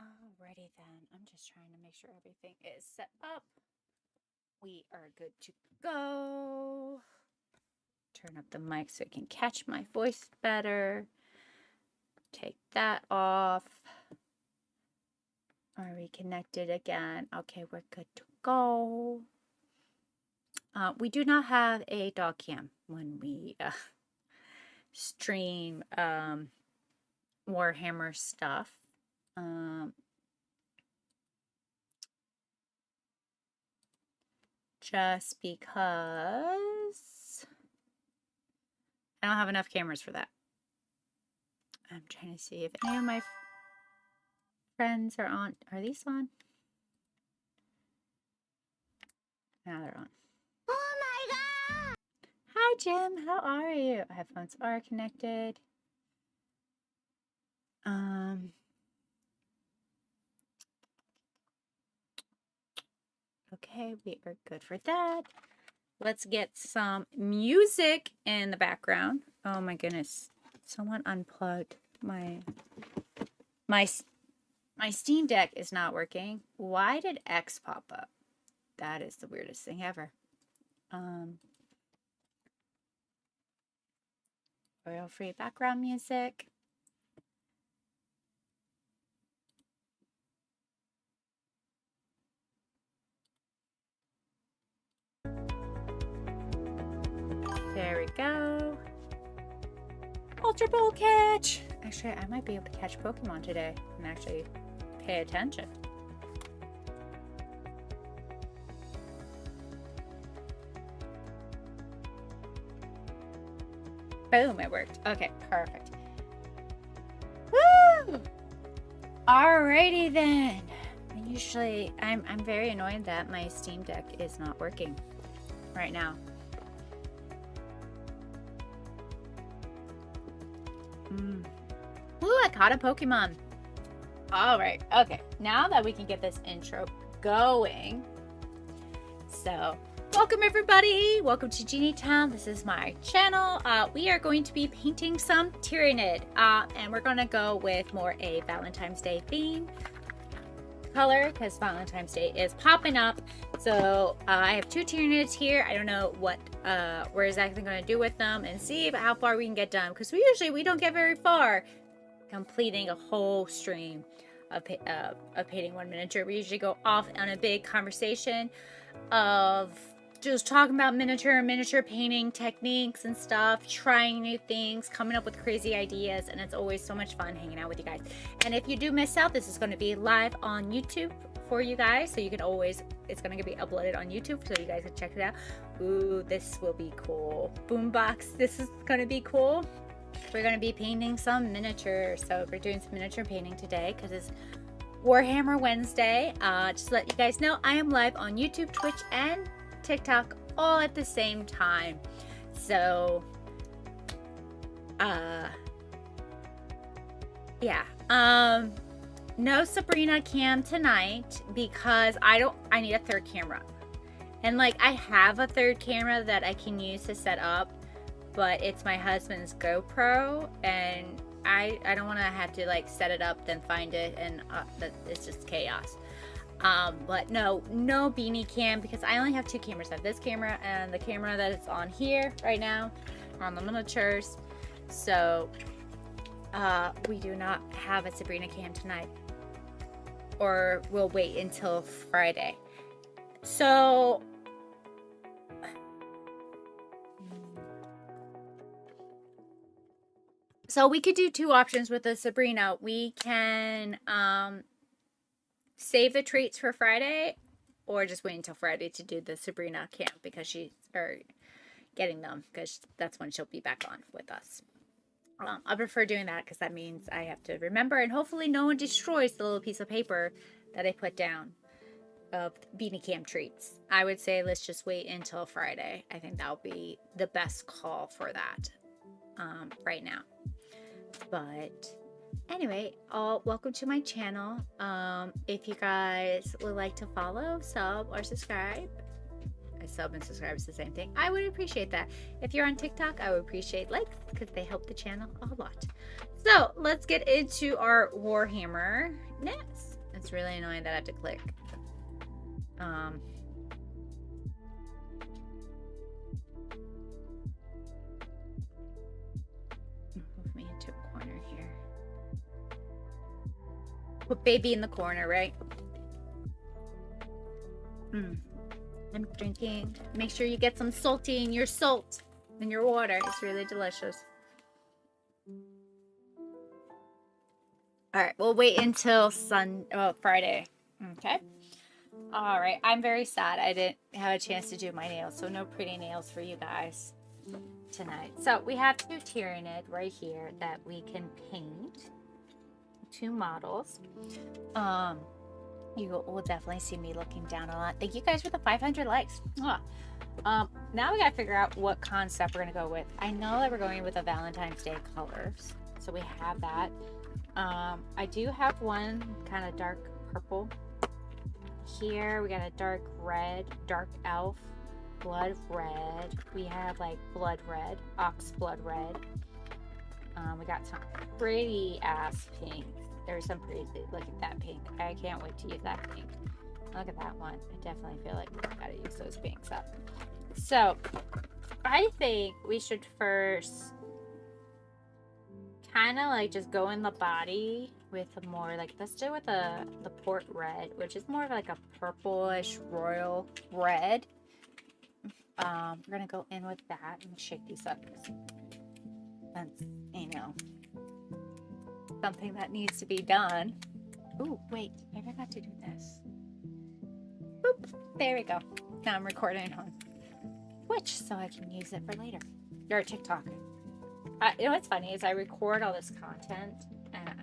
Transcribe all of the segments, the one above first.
Alrighty then, I'm just trying to make sure everything is set up. We are good to go. Turn up the mic so it can catch my voice better. Take that off. Are we connected again? Okay, we're good to go. We do not have a dog cam when we stream Warhammer stuff. Just because I don't have enough cameras for that. I'm trying to see if any of my friends are on. Are these on? Now they're on. Oh my god! Hi, Jim. How are you? Headphones are connected. Okay, we are good for that. Let's get some music in the background. Oh my goodness. Someone unplugged my Steam Deck is not working. Why did X pop up? That is the weirdest thing ever. Royal-free background music. There we go. Ultra Ball catch! Actually, I might be able to catch Pokemon today and actually pay attention. Boom, it worked. Okay, perfect. Woo! Alrighty then. I'm very annoyed that my Steam Deck is not working right now. Ooh, I caught a Pokemon. All right. Okay. Now that we can get this intro going. So, welcome everybody. Welcome to Genie Town. This is my channel. We are going to be painting some Tyranid. And we're going to go with more a Valentine's Day theme color because Valentine's Day is popping up. So I have two Tyranids here. I don't know what we're exactly going to do with them and see how far we can get done, because we don't get very far completing a whole stream of painting one miniature. We usually go off on a big conversation of just talking about miniature painting techniques and stuff, trying new things, coming up with crazy ideas, and it's always so much fun hanging out with you guys. And if you do miss out, this is going to be live on YouTube for you guys, so you can always, it's going to be uploaded on YouTube so you guys can check it out. Ooh, this will be cool. Boombox, this is going to be cool. We're going to be painting some miniatures, so we're doing some miniature painting today because it's Warhammer Wednesday. Just to let you guys know, I am live on YouTube, Twitch, and TikTok all at the same time. So yeah, no Sabrina cam tonight because I need a third camera, and like I have a third camera that I can use to set up, but it's my husband's GoPro, and I don't want to have to like set it up then find it, and it's just chaos. But no beanie cam because I only have two cameras. I have this camera and the camera that is on here right now on the miniatures. So we do not have a Sabrina cam tonight, or we'll wait until Friday. So we could do two options with the Sabrina. We can save the treats for Friday, or just wait until Friday to do the Sabrina camp because getting them, because that's when she'll be back on with us. I prefer doing that because that means I have to remember, and hopefully no one destroys the little piece of paper that I put down of beanie cam treats. I would say let's just wait until Friday. I think that'll be the best call for that right now. But anyway, welcome to my channel. If you guys would like to follow, sub, or subscribe, sub and subscribe is the same thing, I would appreciate that. If you're on TikTok, I would appreciate likes because they help the channel a lot. So let's get into our Warhammer nest. It's really annoying that I have to click. Move me into a corner here. Put baby in the corner, right? I'm drinking. Make sure you get some salty in your salt in your water. It's really delicious. All right, we'll wait until Friday. Okay. All right. I'm very sad I didn't have a chance to do my nails, so no pretty nails for you guys tonight. So we have two Tyranid right here that we can paint. Two models. You will definitely see me looking down a lot. Thank you guys for the 500 likes. Now we gotta figure out what concept we're gonna go with. I know that we're going with the Valentine's Day colors, so we have that. I do have one kind of dark purple. Here we got a dark red, dark elf, blood red. We have like blood red, ox blood red. We got some pretty ass pink. There's some pretty, look at that pink. I can't wait to use that pink. Look at that one. I definitely feel like we gotta use those pinks up. So I think we should first kind of like just go in the body with a more like, let's do with the port red, which is more of like a purplish royal red. We're gonna go in with that and shake these up. That's, you know, something that needs to be done. Ooh, wait, I forgot to do this. Boop, there we go. Now I'm recording on Twitch so I can use it for later. Or TikTok. You know what's funny is I record all this content and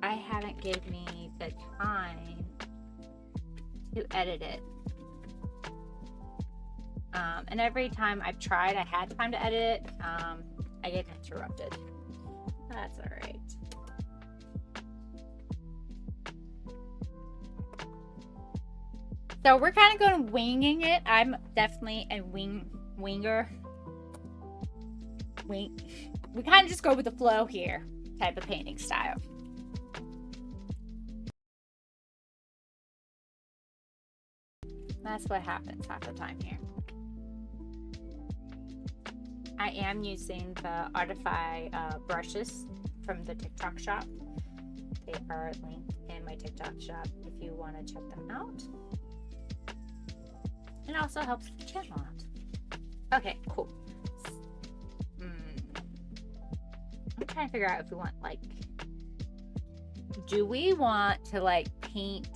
I haven't gave me the time to edit it. And every time I've tried, I had time to edit it, I get interrupted. That's all right. So we're kind of going winging it. I'm definitely a winger. We kind of just go with the flow here type of painting style. That's what happens half the time here. I am using the Artify brushes from the TikTok shop. They are linked in my TikTok shop if you want to check them out. It also helps the channel out. Okay, cool. I'm trying to figure out if we want, like, do we want to, like, paint,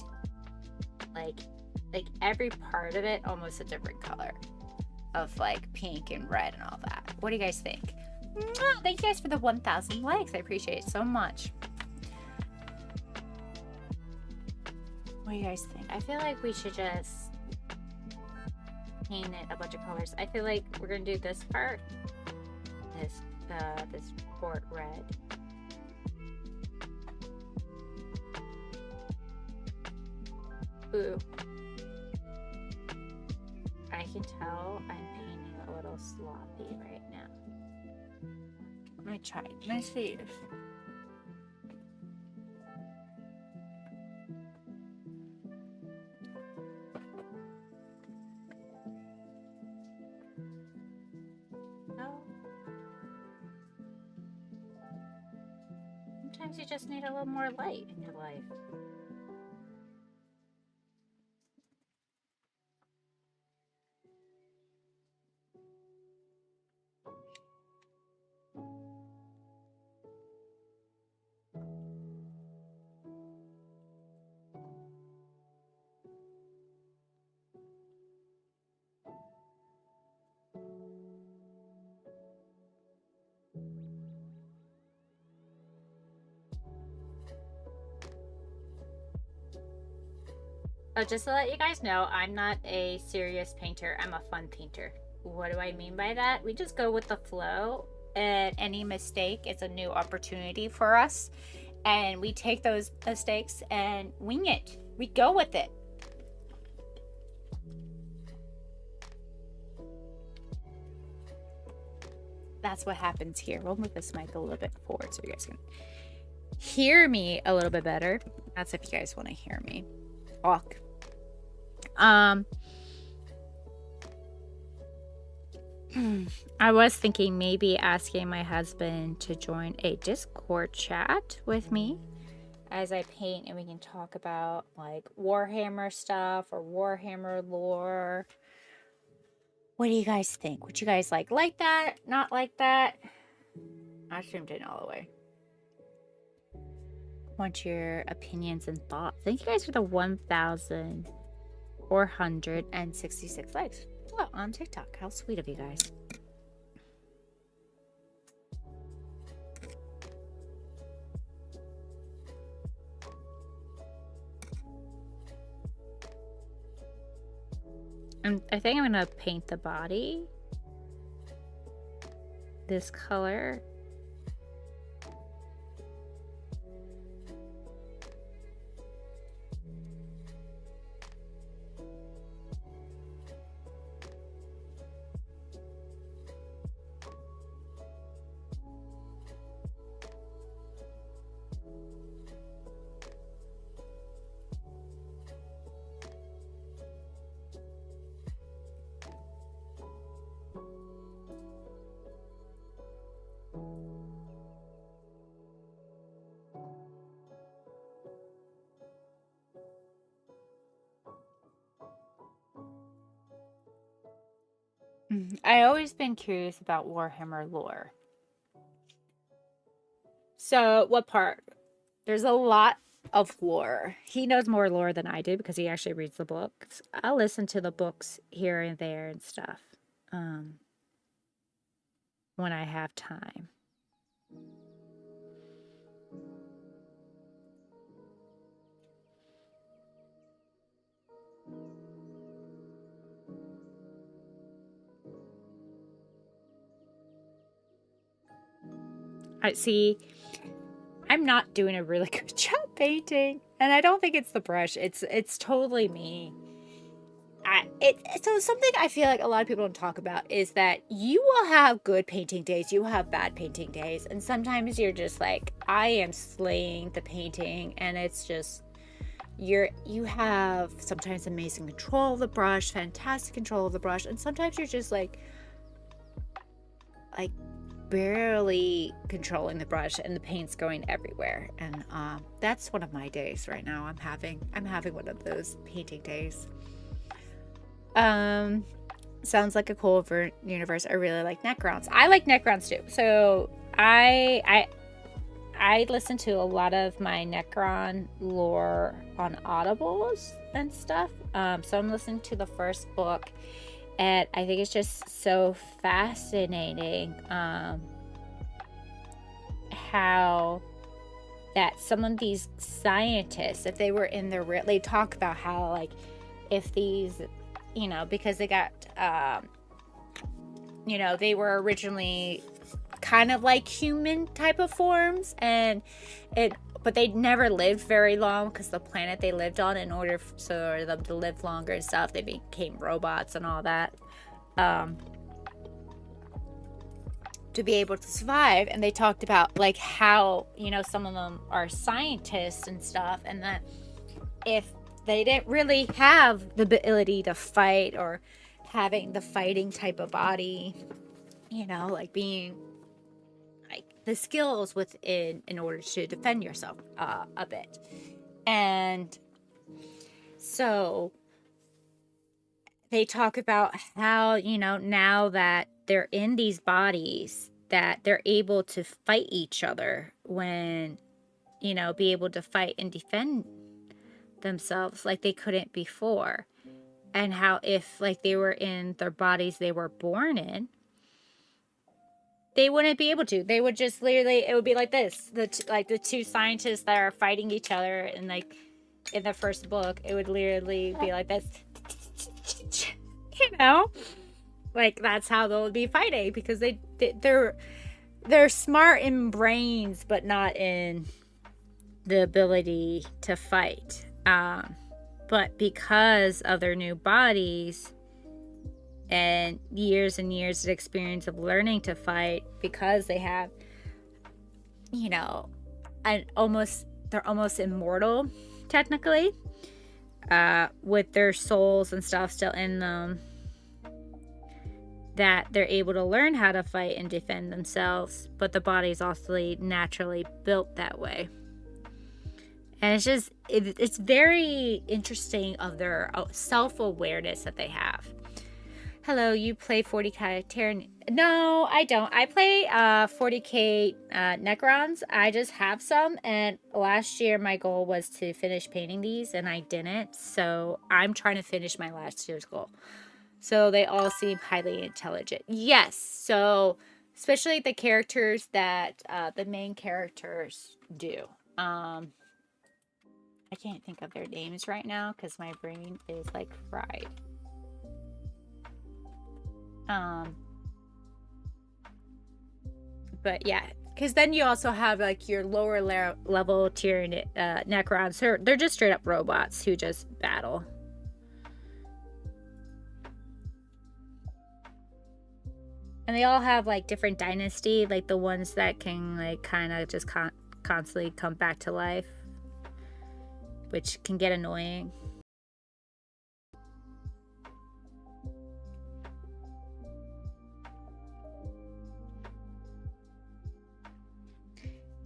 like every part of it almost a different color of, like, pink and red and all that? What do you guys think? Thank you guys for the 1,000 likes. I appreciate it so much. What do you guys think? I feel like we should just paint it a bunch of colors. I feel like we're gonna do this part, this port red. Ooh. I can tell I'm painting a little sloppy right now. Let me try. Let me see. No. Sometimes you just need a little more light in your life. Oh, just to let you guys know, I'm not a serious painter. I'm a fun painter. What do I mean by that? We just go with the flow, and any mistake is a new opportunity for us. And we take those mistakes and wing it. We go with it. That's what happens here. We'll move this mic a little bit forward so you guys can hear me a little bit better. That's if you guys want to hear me talk. I was thinking maybe asking my husband to join a Discord chat with me as I paint, and we can talk about like Warhammer stuff or Warhammer lore. What do you guys think? Would you guys like that? Not like that? I zoomed in all the way. Want your opinions and thoughts. Thank you guys for the 1,466 likes. Well, on TikTok. How sweet of you guys. I think I'm gonna paint the body this color. I always been curious about Warhammer lore. So, what part? There's a lot of lore. He knows more lore than I do because he actually reads the books. I'll listen to the books here and there and stuff when I have time. I see. I'm not doing a really good job painting, and I don't think it's the brush. It's totally me. So something I feel like a lot of people don't talk about is that you will have good painting days, you will have bad painting days, and sometimes you're just like, I am slaying the painting, and it's just you have sometimes amazing control of the brush, fantastic control of the brush, and sometimes you're just like barely controlling the brush and the paint's going everywhere. And that's one of my days right now. I'm having one of those painting days. Sounds like a cool universe. I really like Necrons. I like Necrons too. So I listen to a lot of my Necron lore on Audibles and stuff. So I'm listening to the first book, and I think it's just so fascinating how that some of these scientists, if they were in their real, they talk about how like if these, because they got, they were originally kind of like human type of forms, but they never lived very long because the planet they lived on, in order for them to live longer and stuff, they became robots and all that, to be able to survive. And they talked about like how, some of them are scientists and stuff, and that if they didn't really have the ability to fight or having the fighting type of body, like being like the skills within in order to defend yourself a bit. And so they talk about how, now that they're in these bodies, that they're able to fight each other when, be able to fight and defend themselves like they couldn't before. And how if like they were in their bodies they were born in, they wouldn't be able to. They would just literally, it would be like this. The two scientists that are fighting each other, and like in the first book, it would literally be like this. Like that's how they'll be fighting, because they're smart in brains, but not in the ability to fight. But because of their new bodies and years of experience of learning to fight, because they have, they're almost immortal technically, with their souls and stuff still in them, that they're able to learn how to fight and defend themselves, but the body's also naturally built that way. And it's just, it's very interesting of their self-awareness that they have. Hello, you play 40k Terran? No, I don't. I play 40k Necrons. I just have some, and last year my goal was to finish painting these, and I didn't. So I'm trying to finish my last year's goal. So they all seem highly intelligent. Yes, so especially the characters that the main characters do. I can't think of their names right now because my brain is like fried. But yeah, because then you also have like your lower level tier Necrons. They're just straight up robots who just battle. And they all have like different dynasty, like the ones that can like kind of just constantly come back to life, which can get annoying.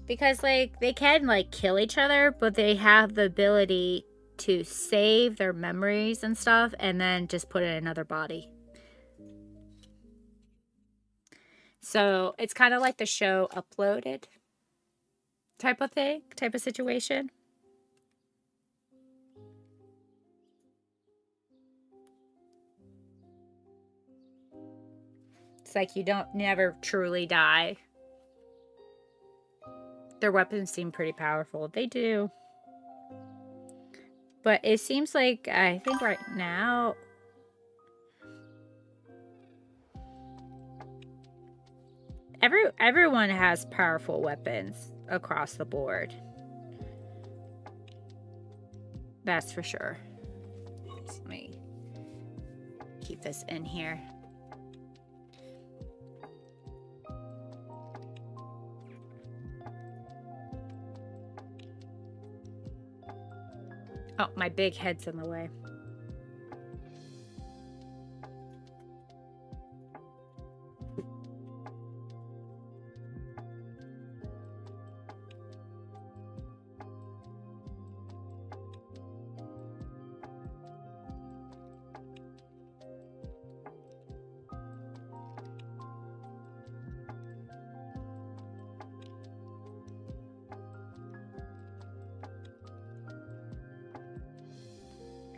Because like they can like kill each other, but they have the ability to save their memories and stuff and then just put it in another body. So it's kind of like the show Uploaded type of thing, type of situation. It's like you never truly die. Their weapons seem pretty powerful. They do. But it seems like, I think right now, everyone has powerful weapons across the board. That's for sure. So let me keep this in here. Oh, my big head's in the way.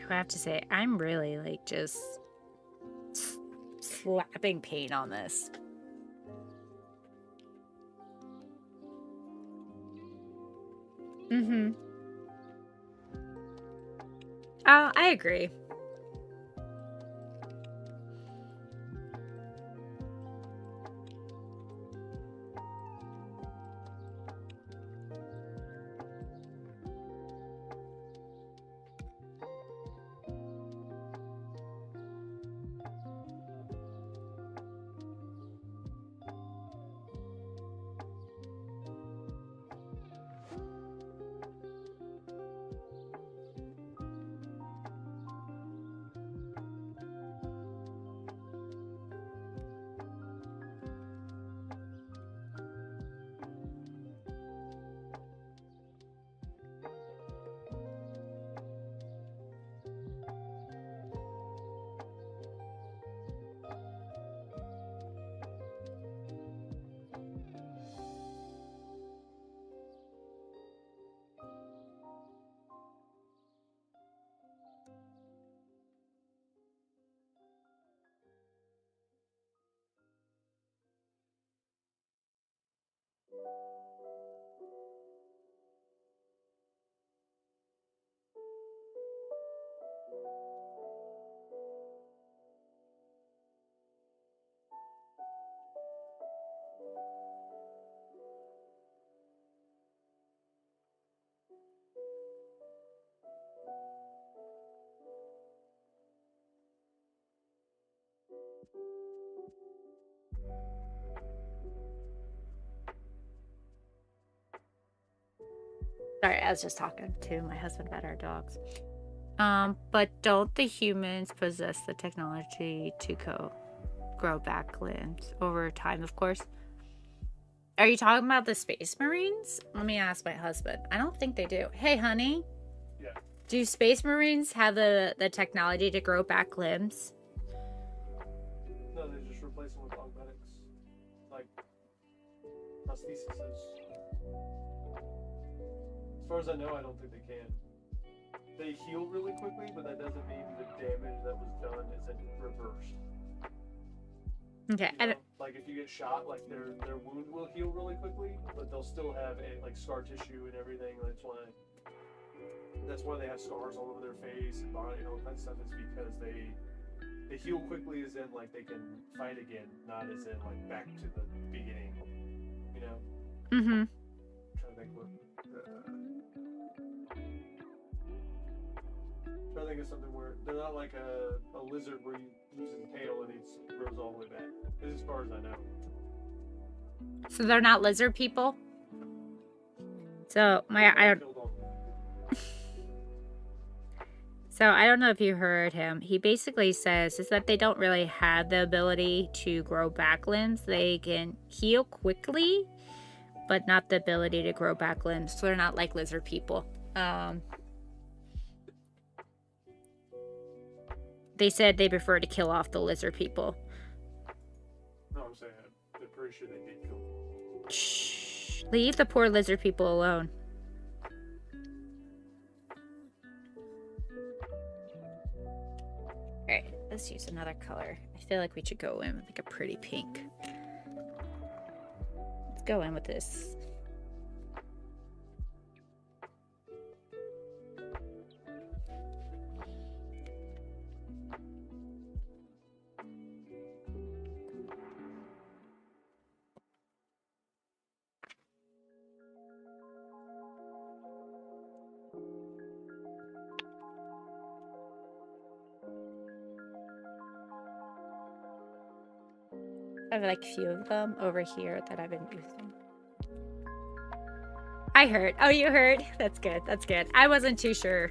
I have to say, I'm really like just slapping paint on this. Mm-hmm. I agree. Sorry, I was just talking to my husband about our dogs. But don't the humans possess the technology to grow back limbs over time, of course? Are you talking about the Space Marines? Let me ask my husband. I don't think they do. Hey, honey. Yeah. Do Space Marines have the technology to grow back limbs? No, they just replace them with augmentics. Like prostheses. As far as I know, I don't think they can. They heal really quickly, but that doesn't mean the damage that was done isn't reversed. Okay. You know? Like if you get shot, like their wound will heal really quickly, but they'll still have like scar tissue and everything. That's why they have scars all over their face and body and all that stuff. Is because they heal quickly, as in like they can fight again, not as in like back to the beginning. You know. Mm-hmm. I'm trying to think what. Trying to think of something where they're not like a lizard where you lose his tail and it grows all the way back. This is as far as I know. So they're not lizard people? So So I don't know if you heard him. He basically says is that they don't really have the ability to grow back limbs. They can heal quickly, but not the ability to grow back limbs. So they're not like lizard people. They said they prefer to kill off the lizard people. No, I'm saying I'm pretty sure they did kill them. Shh. Leave the poor lizard people alone. Alright, let's use another color. I feel like we should go in with like a pretty pink. Let's go in with this. I have like a few of them over here that I've been using. I heard. Oh, you heard? That's good. That's good. I wasn't too sure.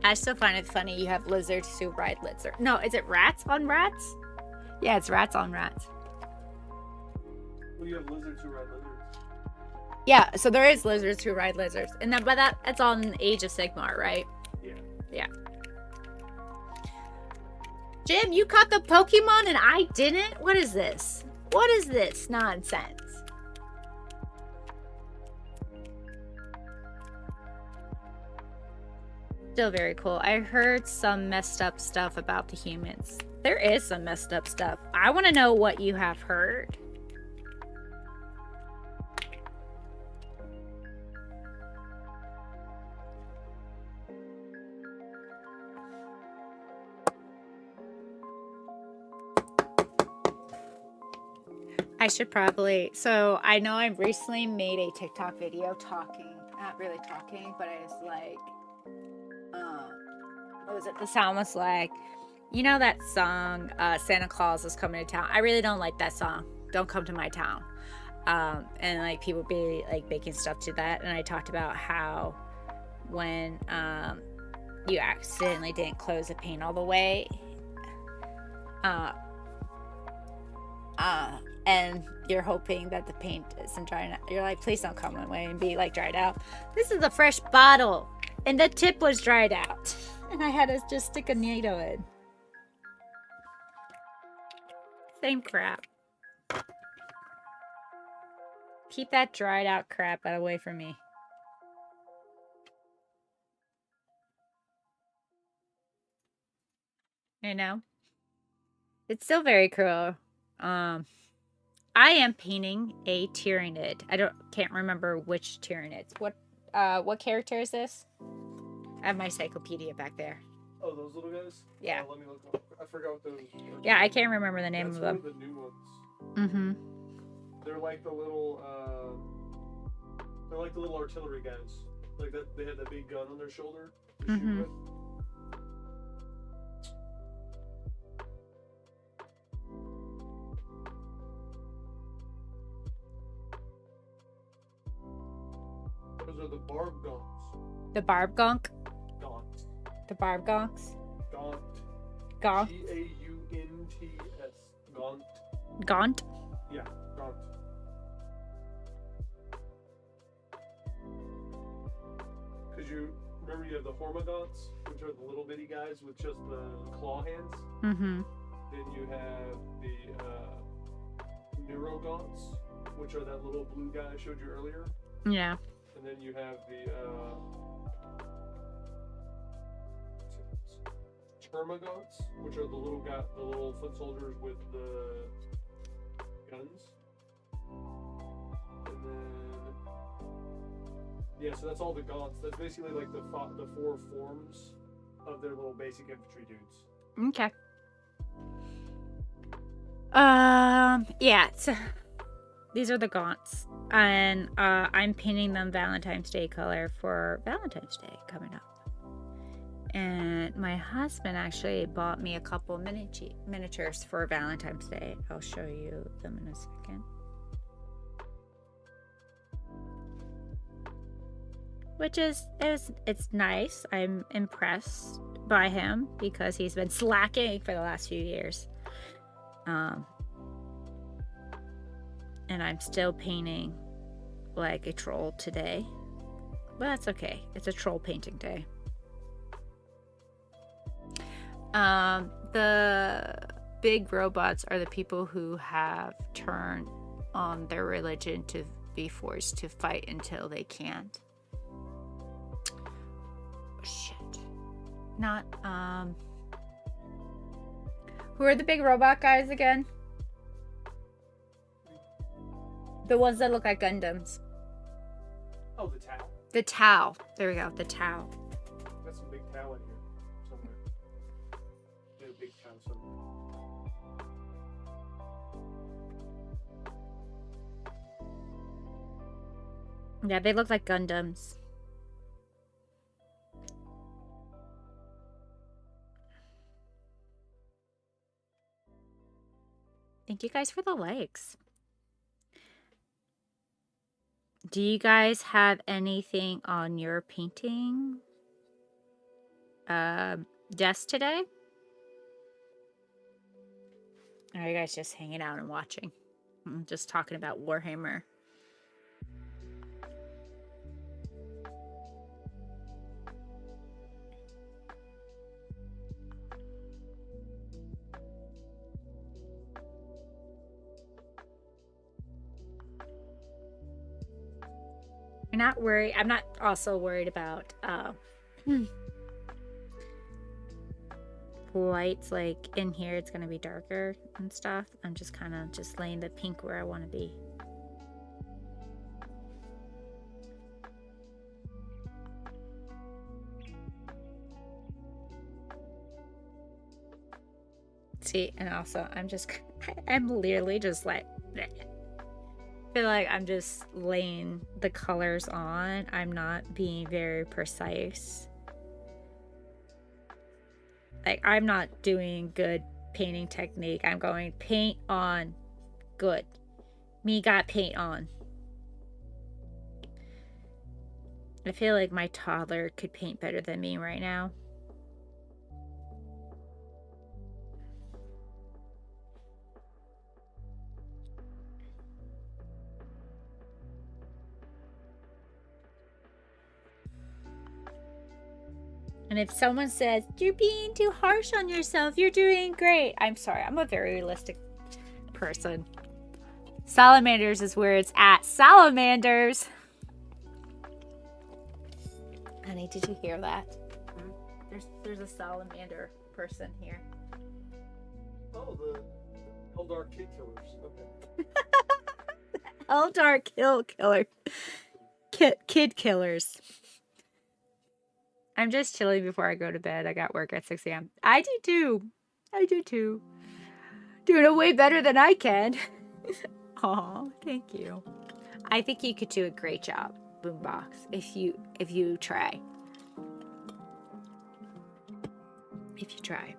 I still find it funny you have lizards who ride lizards. No, is it rats on rats? Yeah, it's rats on rats. Well, you have lizards who ride lizards. Yeah, so there is lizards who ride lizards. And then, but that's on Age of Sigmar, right? Yeah. Yeah. Jim, you caught the Pokemon and I didn't? What is this? What is this nonsense? Still very cool. I heard some messed up stuff about the humans. There is some messed up stuff. I want to know what you have heard. I should probably, so I know I recently made a TikTok video talking, not really talking, but I was like, what was it? The sound was like, you know that song, Santa Claus is coming to town. I really don't like that song. Don't come to my town. And like people be like making stuff to that. And I talked about how when you accidentally didn't close the paint all the way, and you're hoping that the paint isn't drying out. You're like, please don't come my way and be like dried out. This is a fresh bottle, and the tip was dried out, and I had to just stick a needle in. Same crap. Keep that dried out crap away from me. You know? It's still very cool. I am painting a Tyrannid. Can't remember which Tyrannid. What character is this? I have my encyclopedia back there. Oh, those little guys? Yeah. Let me look up. I forgot what those were. Yeah, I can't remember the name of them. That's one of the new ones. Mm-hmm. They're like the little artillery guys. Like that, they have that big gun on their shoulder to shoot with. Those are the barb gonks. The barb gonk? Gaunt. The barb gonks? Gaunt. Gonk? G-A-U-N-T-S. Gaunt. Gaunt? Yeah, gaunt. Because you remember you have the Hormagaunts, which are the little bitty guys with just the claw hands. Mm-hmm. Then you have the Neurogaunts, which are that little blue guy I showed you earlier. Yeah. And then you have the Termagaunts, which are the little foot soldiers with the guns. And then yeah, so that's all the gaunts. That's basically like the 4 forms of their little basic infantry dudes. Okay. Yeah, so these are the gaunts, and I'm painting them Valentine's Day color for Valentine's Day coming up. And my husband actually bought me a couple miniatures for Valentine's Day. I'll show you them in a second. It's nice. I'm impressed by him because he's been slacking for the last few years. And I'm still painting like a troll today. But that's okay. It's a troll painting day. The big robots are the people who have turned on their religion to be forced to fight until they can't. Shit. Not, who are the big robot guys again? The ones that look like Gundams. Oh, the Tau. The Tau. There we go, the Tau. Got some big Tau in here somewhere. There's a big Tau somewhere. Yeah, they look like Gundams. Thank you guys for the likes. Do you guys have anything on your painting desk today? Or are you guys just hanging out and watching? I'm just talking about Warhammer. You're not worried. I'm not also worried about lights. Like in here, it's gonna be darker and stuff. I'm just kind of just laying the pink where I want to be. See, and also I'm literally just like, bleh. I feel like I'm just laying the colors on. I'm not being very precise. Like, I'm not doing good painting technique. I'm going paint on. Good. Me got paint on. I feel like my toddler could paint better than me right now. And if someone says, you're being too harsh on yourself, you're doing great. I'm sorry. I'm a very realistic person. Salamanders is where it's at. Salamanders. Honey, did you hear that? There's a salamander person here. Oh, the Eldar kid killers. Okay. Eldar killer. Kid killers. I'm just chilling before I go to bed. I got work at 6 a.m. I do too. Doing it way better than I can. Aw, thank you. I think you could do a great job, Boombox, if you try. If you try.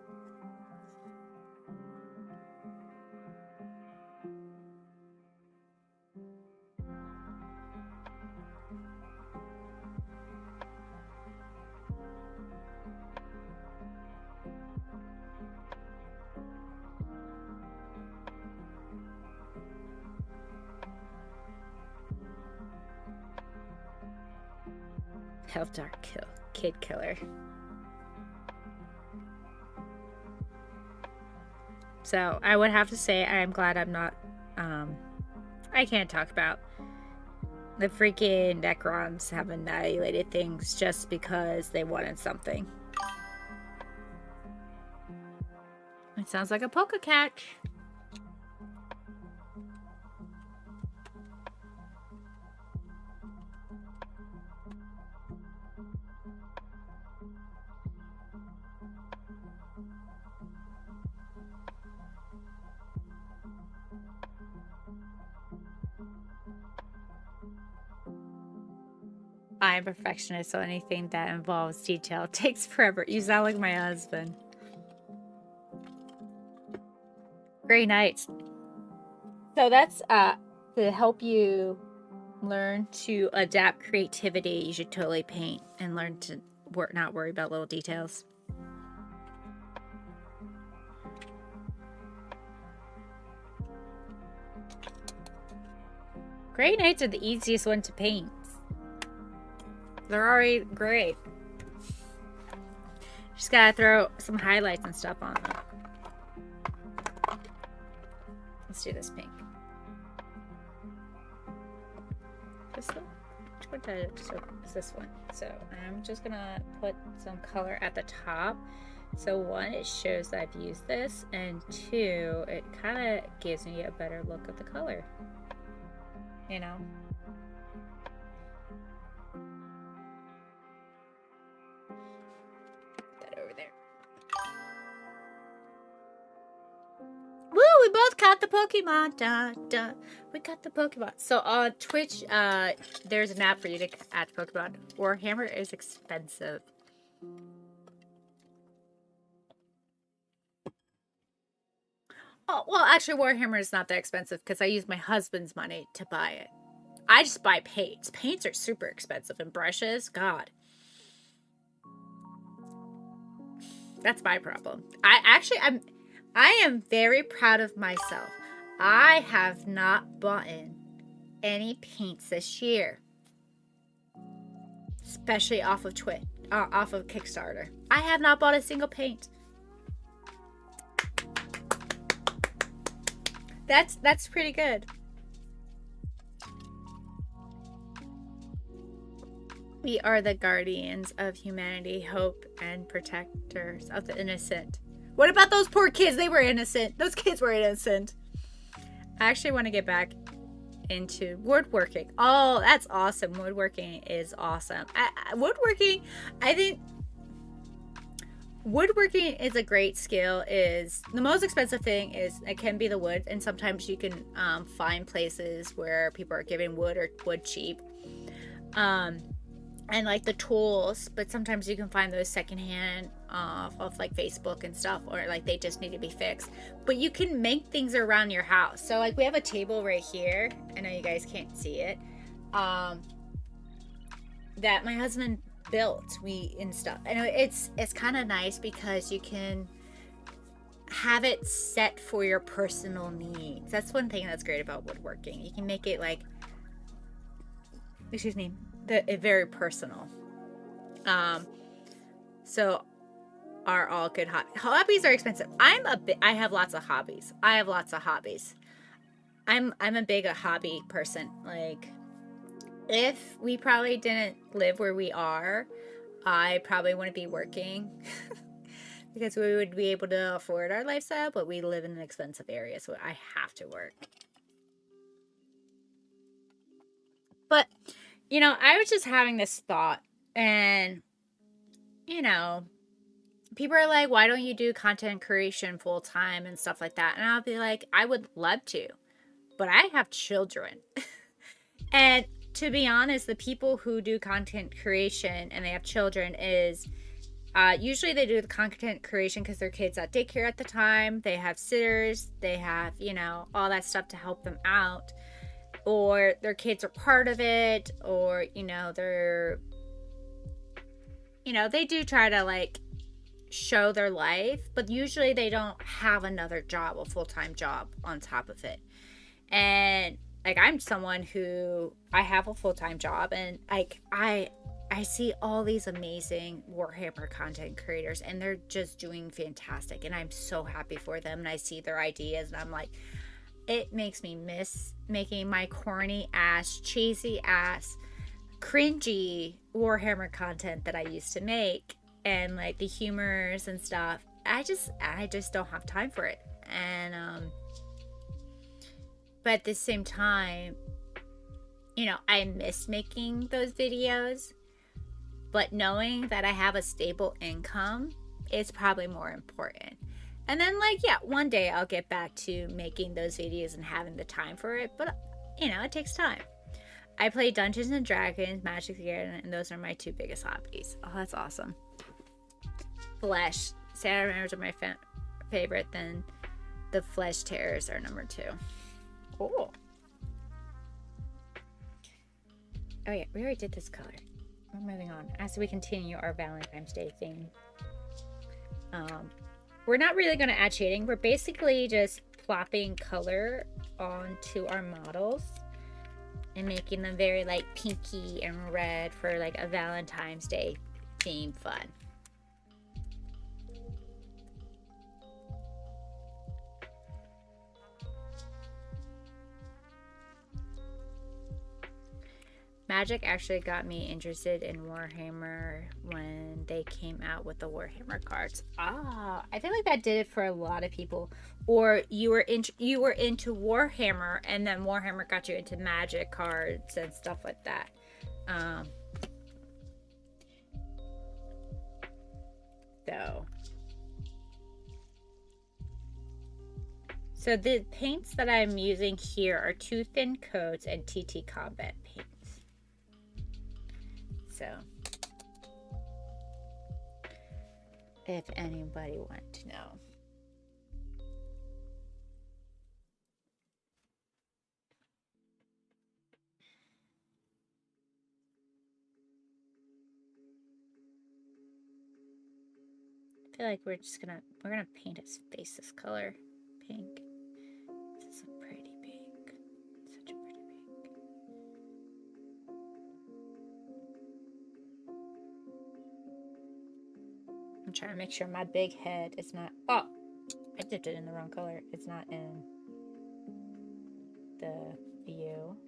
Eldar kid killer. So I would have to say I'm glad I'm not I can't talk about the freaking Necrons have annihilated things just because they wanted something. It sounds like a poker catch. I'm a perfectionist, so anything that involves detail takes forever. You sound like my husband. Great nights. So that's to help you learn to adapt creativity. You should totally paint and learn to not worry about little details. Gray nights are the easiest one to paint. They're already great. Just gotta throw some highlights and stuff on them. Let's do this pink. This one? Which one did I just open? It's this one. So I'm just gonna put some color at the top. So one, it shows that I've used this, and two, it kind of gives me a better look at the color. You know? Woo! We both caught the Pokemon. Duh, duh. We got the Pokemon. So on Twitch, there's an app for you to add Pokemon. Warhammer is expensive. Oh, well, actually, Warhammer is not that expensive because I use my husband's money to buy it. I just buy paints. Paints are super expensive, and brushes, God. That's my problem. I am very proud of myself. I have not bought any paints this year, especially off of Kickstarter. I have not bought a single paint. That's pretty good. We are the guardians of humanity, hope, and protectors of the innocent. What about those poor kids? They were innocent. Those kids were innocent. I actually want to get back into woodworking. Oh, that's awesome. Woodworking is awesome. I think woodworking is a great skill. Is the most expensive thing is it can be the wood, and sometimes you can find places where people are giving wood cheap. And like the tools, but sometimes you can find those secondhand off of like Facebook and stuff, or like they just need to be fixed. But you can make things around your house. So like we have a table right here. I know you guys can't see it. That my husband built and stuff. And it's kind of nice because you can have it set for your personal needs. That's one thing that's great about woodworking. You can make it like, very personal. So are all good hobbies are expensive. I have lots of hobbies. I'm a big hobby person. Like, if we probably didn't live where we are, I probably wouldn't be working because we would be able to afford our lifestyle, but we live in an expensive area, so I have to work. But I was just having this thought, and, people are like, why don't you do content creation full time and stuff like that? And I'll be like, I would love to, but I have children. And to be honest, the people who do content creation and they have children is usually they do the content creation because their kids at daycare at the time. They have sitters. They have, all that stuff to help them out. Or their kids are part of it, or, they do try to, like, show their life, but usually they don't have another job, a full-time job on top of it. And, like, I'm someone who, I have a full-time job, and, like, I see all these amazing Warhammer content creators, and they're just doing fantastic, and I'm so happy for them, and I see their ideas, and I'm like, it makes me miss making my corny ass, cheesy ass, cringy Warhammer content that I used to make, and like the humors and stuff. I just don't have time for it. And but at the same time, I miss making those videos, but knowing that I have a stable income is probably more important. And then, like, yeah, one day I'll get back to making those videos and having the time for it. But, it takes time. I play Dungeons and Dragons, Magic the Gathering, and those are my two biggest hobbies. Oh, that's awesome. Flesh. Salamanders are my favorite. Then the Flesh Terrors are number 2. Cool. Oh, yeah, we already did this color. We're moving on. As we continue our Valentine's Day theme. We're not really going to add shading. We're basically just plopping color onto our models and making them very like pinky and red for like a Valentine's Day theme fun. Magic actually got me interested in Warhammer when they came out with the Warhammer cards. I feel like that did it for a lot of people. Or you were into Warhammer, and then Warhammer got you into Magic cards and stuff like that. So the paints that I'm using here are 2 thin coats and TT Combat paints. So, if anybody wants to know. I feel like we're gonna paint his face this color. Pink. This is a pretty pink. Such a pretty pink. I'm trying to make sure my big head is not... Oh! I dipped it in the wrong color. It's not in the view.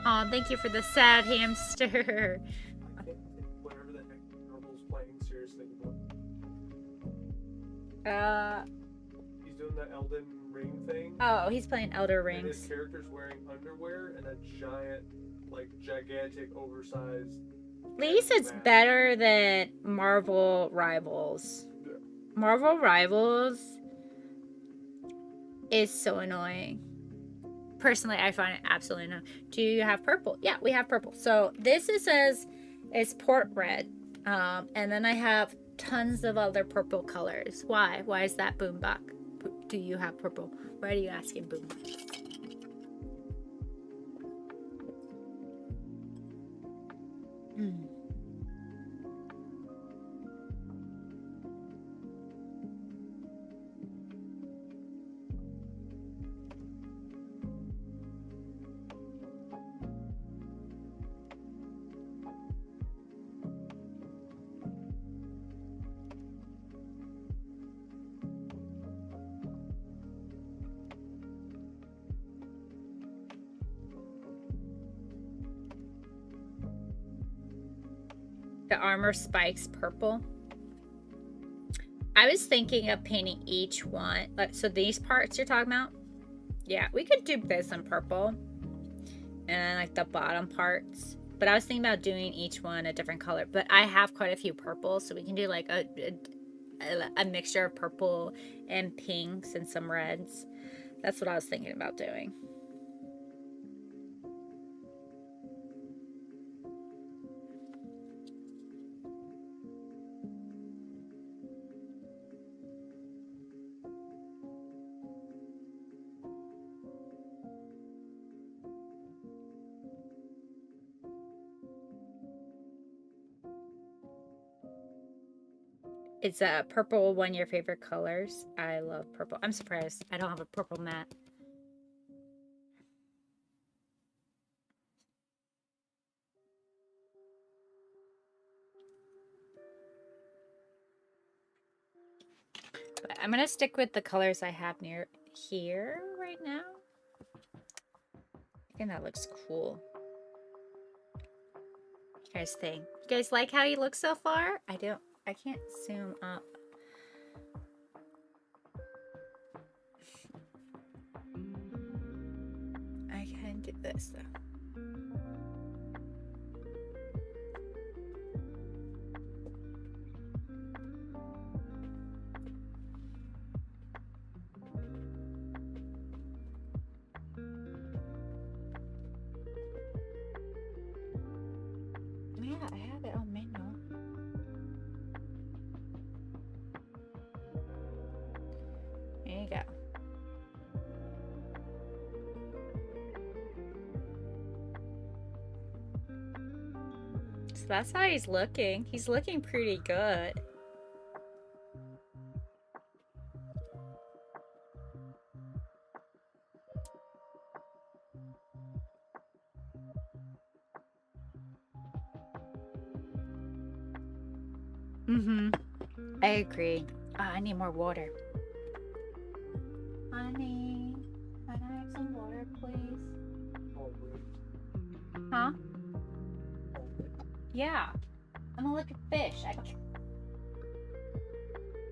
Oh, thank you for the sad hamster. I think whatever the heck Normal's playing, seriously. He's doing the Elden Ring thing. Oh, he's playing Elder And his Rings. character's wearing underwear and a giant, like, gigantic, oversized... At least it's mask. better than Marvel Rivals. Yeah. Marvel Rivals is so annoying. Personally, I find it absolutely annoying. Do you have purple? Yeah, we have purple. So this says it's port red. And then I have tons of other purple colors. Why? Why is that, Boombach? Do you have purple? Why are you asking, Boombach? The armor spikes purple. I was thinking of painting each one. So these parts you're talking about? Yeah, we could do this in purple. And then like the bottom parts. But I was thinking about doing each one a different color. But I have quite a few purples. So we can do like a mixture of purple and pinks and some reds. That's what I was thinking about doing. Is purple one of your favorite colors? I love purple. I'm surprised I don't have a purple mat. But I'm going to stick with the colors I have near here right now. I think that looks cool. What do you guys think? You guys like how he looks so far? I can't zoom up. I can do this though. Yeah, I have it on manual. There you go. So that's how he's looking. He's looking pretty good. I agree. Oh, I need more water. Honey, can I have some water, please? Huh? Yeah. I'm gonna look at fish.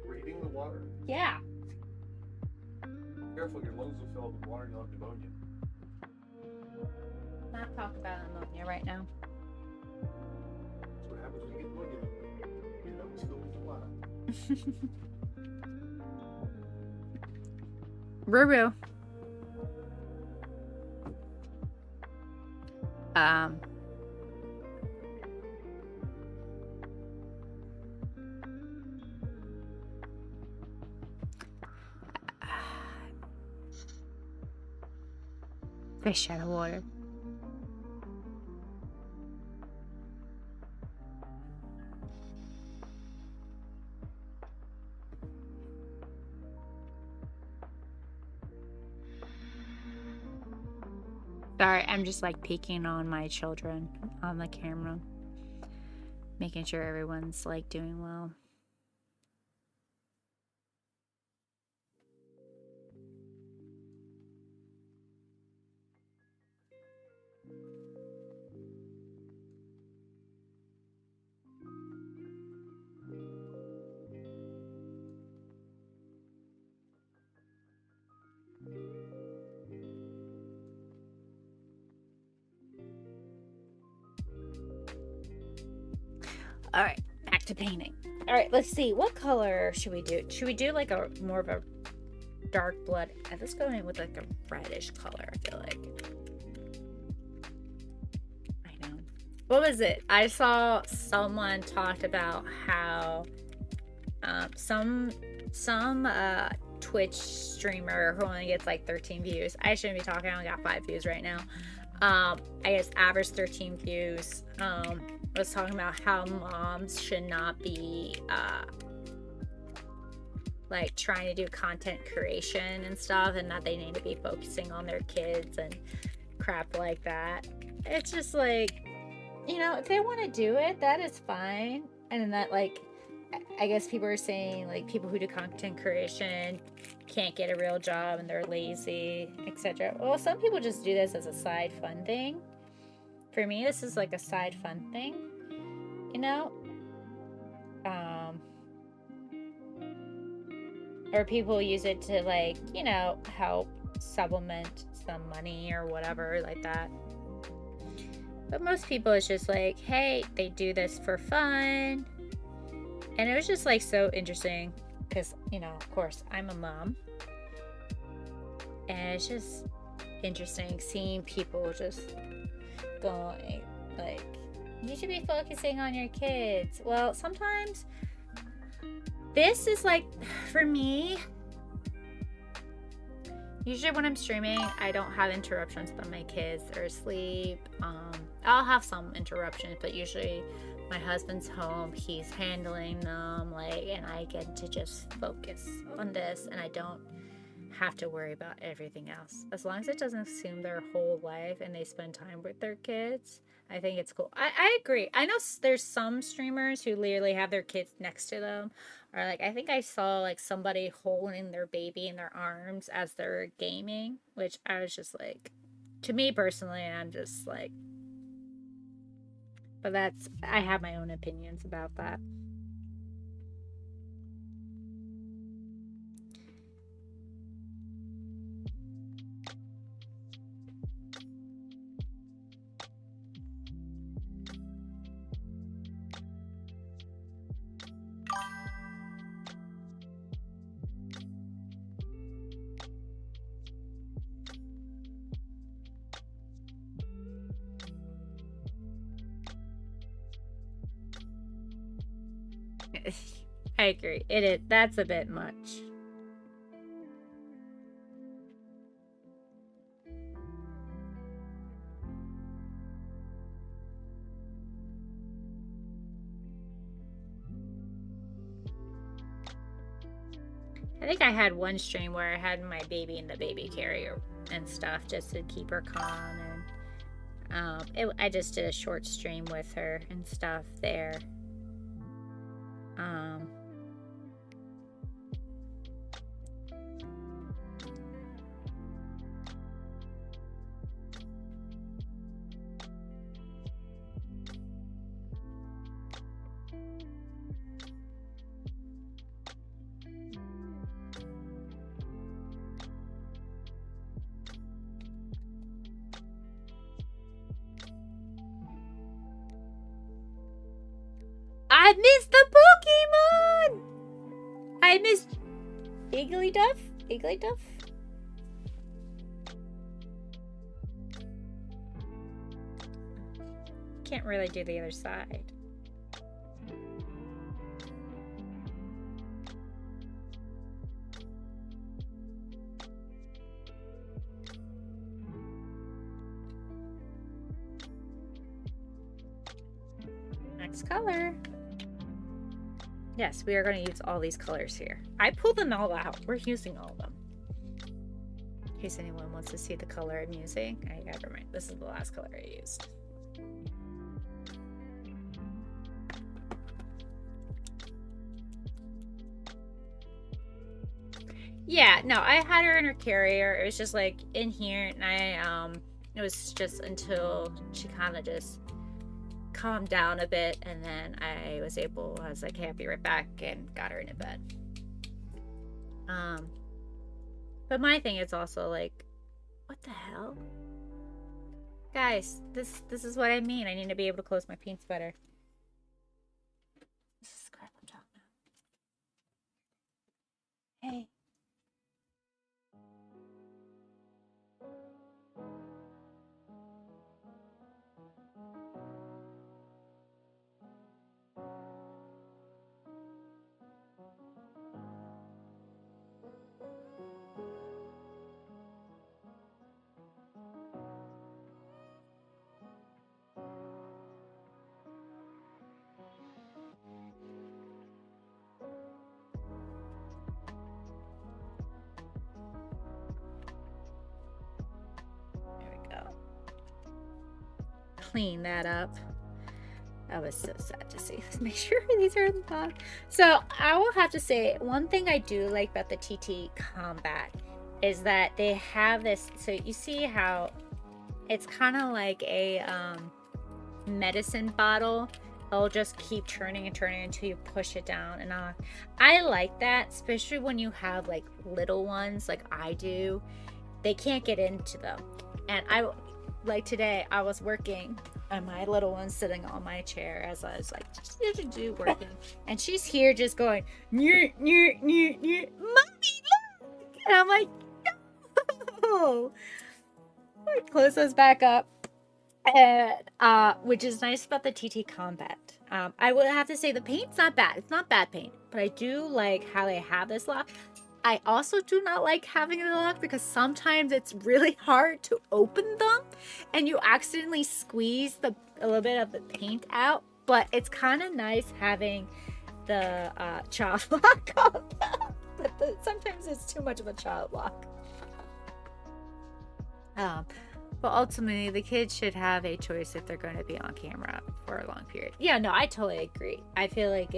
Reading the water? Yeah. You careful, your lungs will fill up with water and you'll have pneumonia. Not talk about ammonia right now. That's what happens when you get pneumonia. Your lungs fill with water. Ruru. Fish out of water. Sorry, I'm just like peeking on my children on the camera, making sure everyone's like doing well. All right, back to painting. All right, let's see. What color should we do? Should we do like a more of a dark blood? Let's go in with like a reddish color, I feel like. I know. What was it? I saw someone talked about how some Twitch streamer who only gets like 13 views. I shouldn't be talking. I only got 5 views right now. I guess average 13 views. Was talking about how moms should not be like trying to do content creation and stuff, and that they need to be focusing on their kids and crap like that. It's just like, you know, if they want to do it, that is fine. And that, like, I guess people are saying like people who do content creation can't get a real job and they're lazy, etc. Well, some people just do this as a side fun thing. For me, this is like a side fun thing, you know? Or people use it to, like, you know, help supplement some money or whatever like that. But most people, it's just like, hey, they do this for fun. And it was just like so interesting because, you know, of course, I'm a mom. And it's just interesting seeing people just going like, you should be focusing on your kids. Well, sometimes this is like, for me, usually when I'm streaming, I don't have interruptions when my kids are asleep. I'll have some interruptions, but usually my husband's home, he's handling them, like, and I get to just focus on this, and I don't have to worry about everything else. As long as it doesn't consume their whole life and they spend time with their kids, I think it's cool. I agree. I know there's some streamers who literally have their kids next to them, or like, I think I saw like somebody holding their baby in their arms as they're gaming, which I was just like, to me personally, I'm just like, but that's, I have my own opinions about that. I agree. It is. That's a bit much. I think I had one stream where I had my baby in the baby carrier and stuff just to keep her calm, and I just did a short stream with her and stuff there. I missed the Pokemon! I missed Igglyduff? Igglyduff? Can't really do the other side. Next color. Yes, we are going to use all these colors here. I pulled them all out. We're using all of them. In case anyone wants to see the color I'm using. Never mind. This is the last color I used. Yeah, no, I had her in her carrier. It was just like in here, and it was just until she kind of just calmed down a bit, and then I was like, hey, I'll be right back, and got her into bed. But my thing is also like, what the hell? Guys, this is what I mean. I need to be able to close my paints better. This is crap I'm talking about. Hey. Clean that up. That was so sad to see. Let's make sure these are in the box. So I will have to say, one thing I do like about the TT Combat is that they have this. So you see how it's kind of like a medicine bottle. It'll just keep turning and turning until you push it down. And I like that, especially when you have like little ones like I do. They can't get into them. And like today, I was working and my little one's sitting on my chair as I was like, working. And she's here just going, mommy, look! And I'm like, no! I close those back up. And, which is nice about the TT Combat. I would have to say the paint's not bad. It's not bad paint. But I do like how they have this lock. I also do not like having the lock because sometimes it's really hard to open them and you accidentally squeeze a little bit of the paint out. But it's kind of nice having the child lock on them. But sometimes it's too much of a child lock. But ultimately, the kids should have a choice if they're going to be on camera for a long period. Yeah, no, I totally agree. I feel like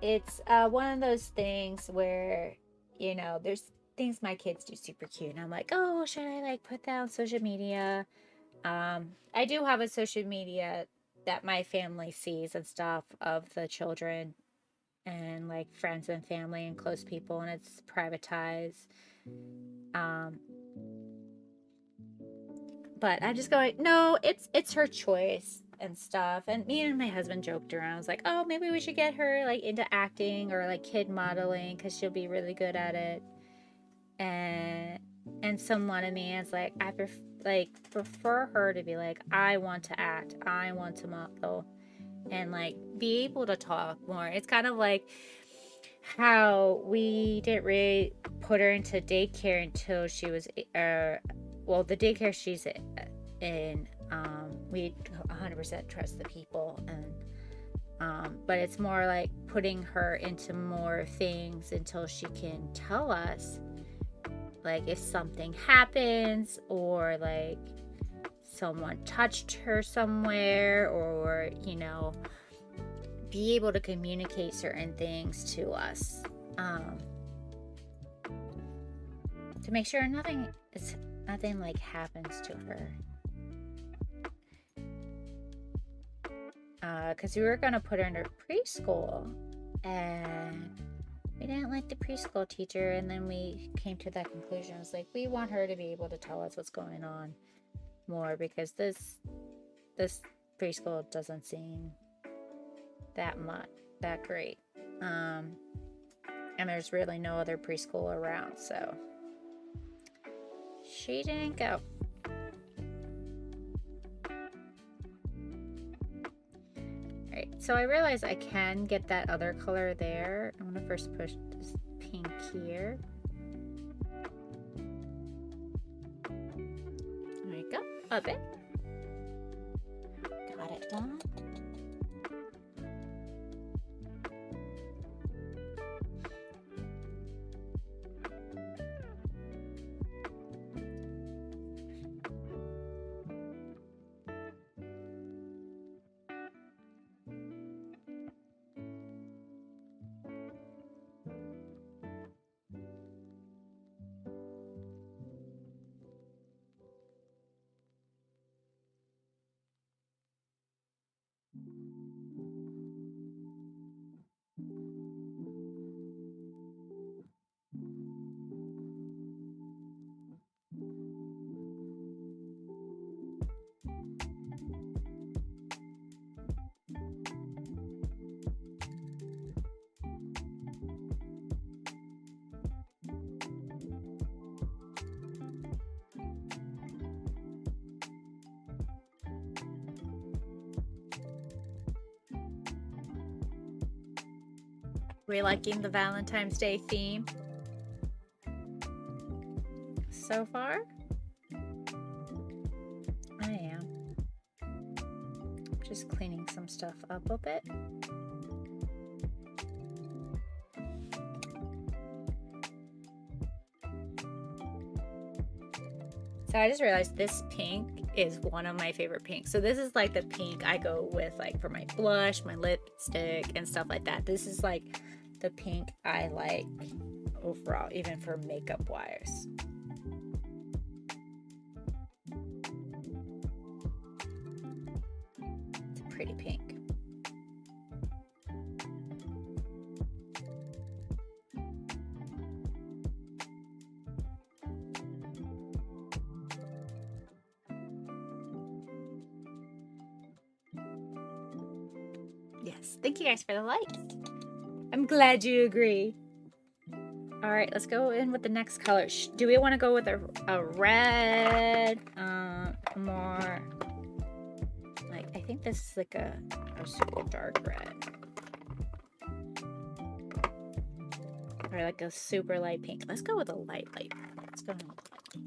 it's one of those things where, you know, there's things my kids do super cute. And I'm like, oh, should I like put that on social media? I do have a social media that my family sees and stuff of the children and like friends and family and close people. And it's privatized. But I just go like, no, it's her choice and stuff. And me and my husband joked around. I was like, oh, maybe we should get her like into acting or like kid modeling because she'll be really good at it. And someone of me is like, I prefer her to be like, I want to act, I want to model, and like be able to talk more. It's kind of like how we didn't really put her into daycare until she was the daycare she's in, we 100% trust the people, and but it's more like putting her into more things until she can tell us like if something happens or like someone touched her somewhere, or you know, be able to communicate certain things to us, to make sure nothing like happens to her. Because we were gonna put her in her preschool, and we didn't like the preschool teacher, and then we came to that conclusion. It was like, we want her to be able to tell us what's going on more, because this preschool doesn't seem that great. And there's really no other preschool around, so she didn't go. Alright, so I realize I can get that other color there. I'm gonna first push this pink here. There we go, a bit. Got it done. We liking the Valentine's Day theme so far? I am. Just cleaning some stuff up a bit. So I just realized this pink is one of my favorite pinks. So this is like the pink I go with like for my blush, my lipstick, and stuff like that. This is like the pink I like overall, even for makeup wise. It's a pretty pink. Yes, thank you guys for the likes. I'm glad you agree. All right, let's go in with the next color. Do we want to go with a red? More like, I think this is like a super dark red. Or like a super light pink. Let's go with a light pink. Let's go with light pink.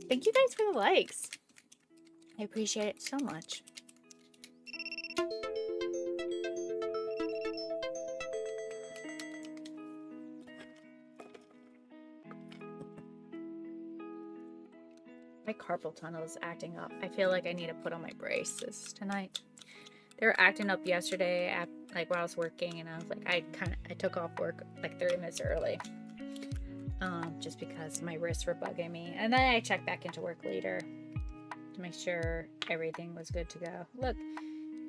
Thank you guys for the likes. I appreciate it so much. My carpal tunnel is acting up. I feel like I need to put on my braces tonight. They were acting up yesterday like while I was working, and I was like, I took off work like 30 minutes early. Just because my wrists were bugging me. And then I checked back into work later to make sure everything was good to go. Look,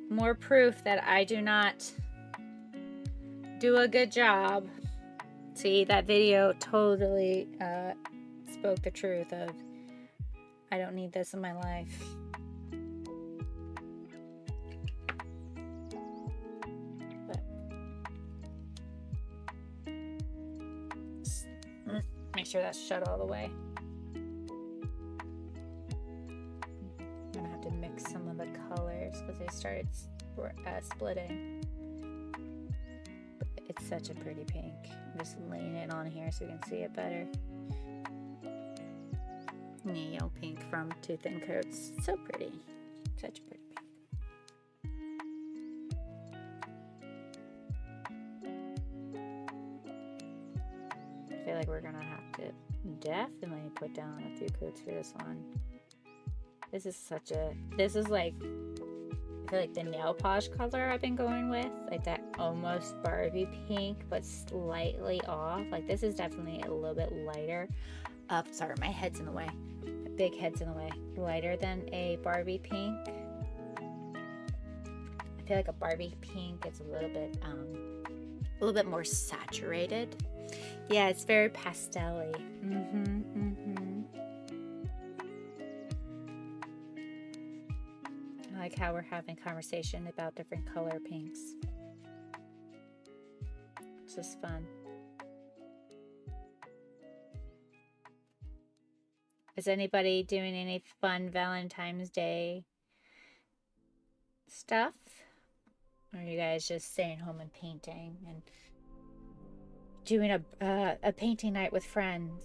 more proof that I do not do a good job. See, that video totally spoke the truth of I don't need this in my life. Make sure that's shut all the way. I'm gonna have to mix some of the colors because they started splitting. It's such a pretty pink. I'm just laying it on here so you can see it better. Neo pink from Tooth and Coats. So pretty. Such a pretty pink. I feel like we're gonna have to definitely put down a few coats for this one. This is like, I feel like the nail polish color I've been going with, like that almost Barbie pink, but slightly off. Like this is definitely a little bit lighter. Sorry, my head's in the way. My big head's in the way. Lighter than a Barbie pink. I feel like a Barbie pink is a little bit A little bit more saturated. Yeah, it's very pastel-y. I like how we're having conversation about different color pinks. This is fun. Is anybody doing any fun Valentine's Day stuff? Or are you guys just staying home and painting and doing a painting night with friends?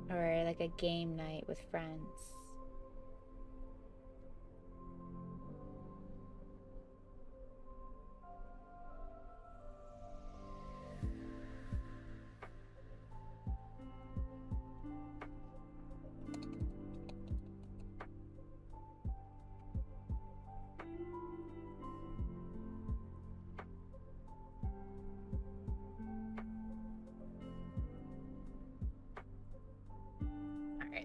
Or like a game night with friends?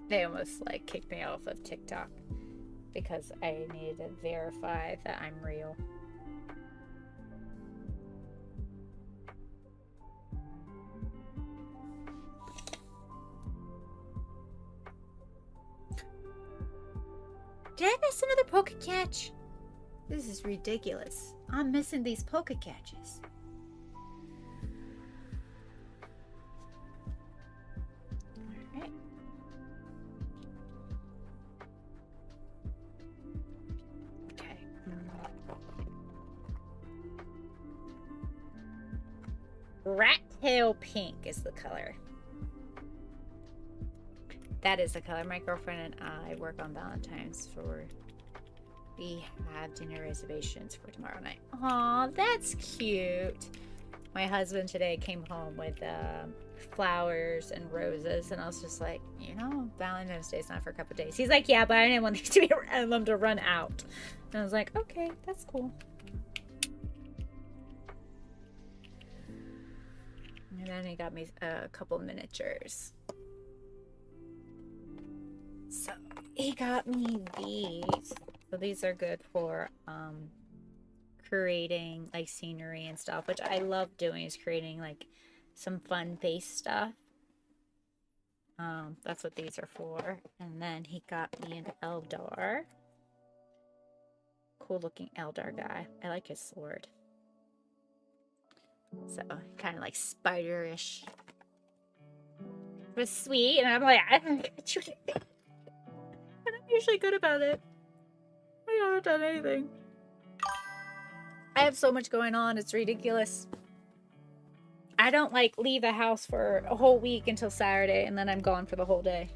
They almost like kicked me off of TikTok because I needed to verify that I'm real. Did I miss another poke catch? This is ridiculous. I'm missing these poke catches. Alright. Okay. Rat tail pink is the color. That is the color. My girlfriend and I work on Valentine's for... We have dinner reservations for tomorrow night. Aw, that's cute. My husband today came home with flowers and roses, and I was just like, you know, Valentine's Day is not for a couple of days. He's like, yeah, but I didn't want these to be them to run out. And I was like, okay, that's cool. And then he got me a couple miniatures. So he got me these. So these are good for creating like scenery and stuff, which I love doing, is creating like some fun face stuff. That's what these are for. And then he got me an Eldar. Cool looking Eldar guy. I like his sword. So kind of like spiderish. It was sweet, and I'm like, I don't get you anything. And I'm usually good about it. I haven't done anything. I have so much going on, it's ridiculous. I don't like leave the house for a whole week until Saturday, and then I'm gone for the whole day.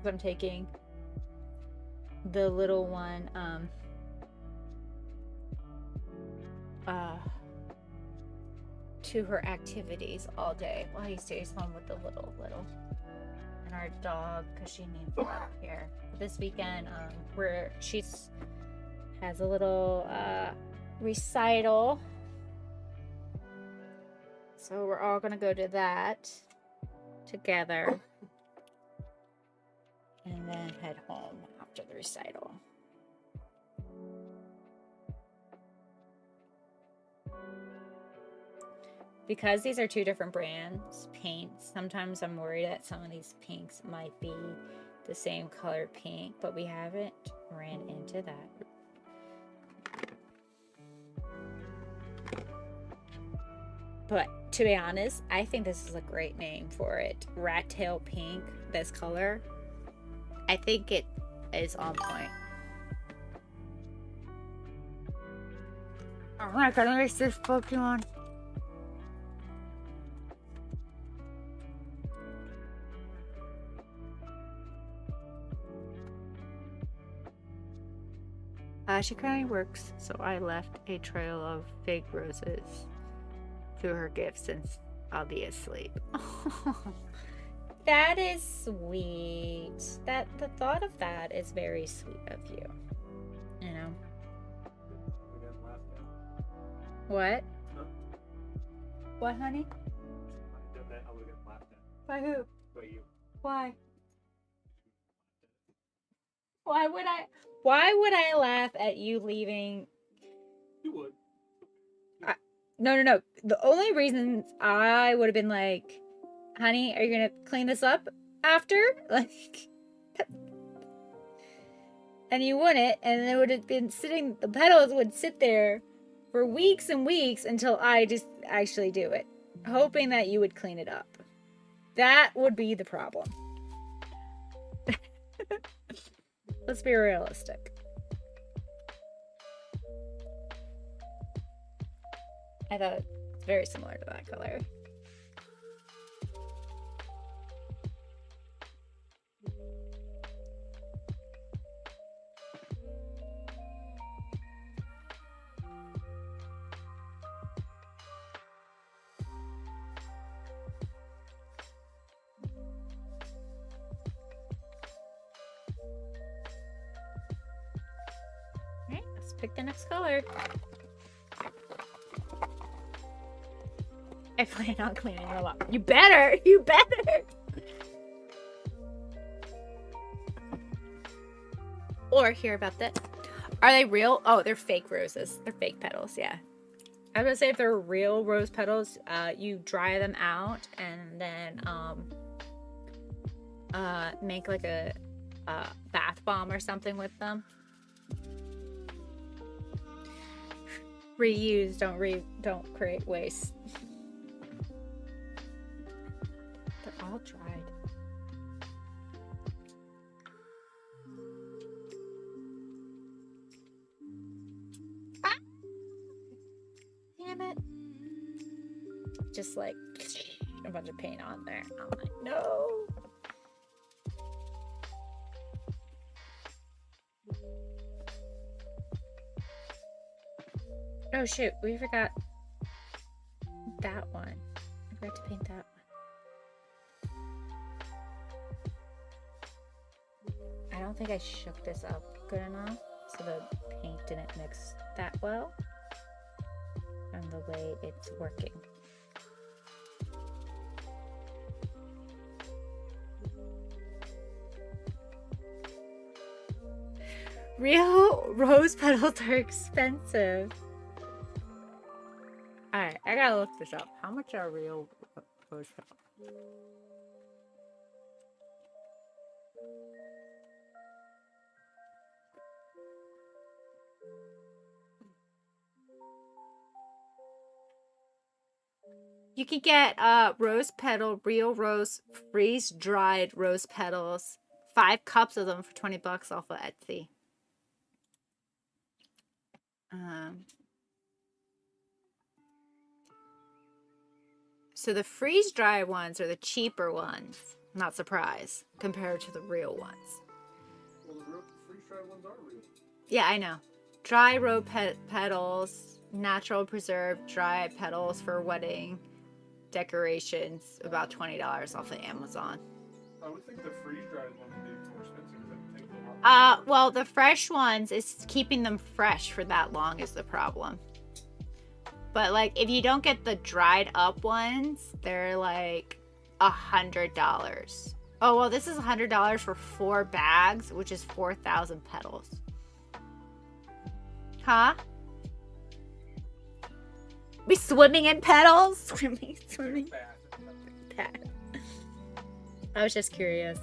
I'm taking the little one to her activities all day while he stays home with the little. And our dog, because she needs a lot of care. This weekend, she has a little recital, so we're all gonna go to that together, and then head home after the recital. Because these are two different brands paints, sometimes I'm worried that some of these pinks might be the same color pink, but we haven't ran into that. But to be honest, I think this is a great name for it. Rat tail pink, this color. I think it is on point. Oh my god, I miss this Pokemon. She currently works, so I left a trail of fake roses to her gift since I'll be asleep. That is sweet. The thought of that is very sweet of you. You know? We got laughed at. What? Huh? What, honey? I done that, I would have got laughed at. By who? By you. Why? Why would I laugh at you leaving? You would. No. The only reason I would have been like, honey, are you going to clean this up after? Like, and you wouldn't, and it would have been sitting, the petals would sit there for weeks and weeks until I just actually do it, hoping that you would clean it up. That would be the problem. Let's be realistic. I thought it's very similar to that color. Alright, let's pick the next color. I plan on cleaning them up. You better! You better! Or hear about this. Are they real? Oh, they're fake roses. They're fake petals, yeah. I was gonna say if they're real rose petals, you dry them out and then make like a bath bomb or something with them. Reuse, don't create waste. They're all dried. Ah! Damn it. Just like a bunch of paint on there. I'm like, no. Oh shoot, we forgot that one. I forgot to paint that one. I don't think I shook this up good enough, so the paint didn't mix that well. And the way it's working. Real rose petals are expensive. Alright, I gotta look this up. How much are real rose petals? You could get rose petal, real rose, freeze-dried rose petals. 5 cups of them for $20 off of Etsy. So the freeze-dried ones are the cheaper ones. Not surprised, compared to the real ones. Well, the real freeze-dried ones are real. Yeah, I know. Dry rose petals, natural preserved dry petals for wedding decorations, about $20 off of Amazon. I would think the freeze-dried ones would be more expensive because that would take a lot. Well, the fresh ones, is keeping them fresh for that long is the problem. But like, if you don't get the dried up ones, they're like $100. Oh, well, this is $100 for 4 bags, which is 4,000 petals. Huh? We swimming in petals? Swimming. Bad. I was just curious.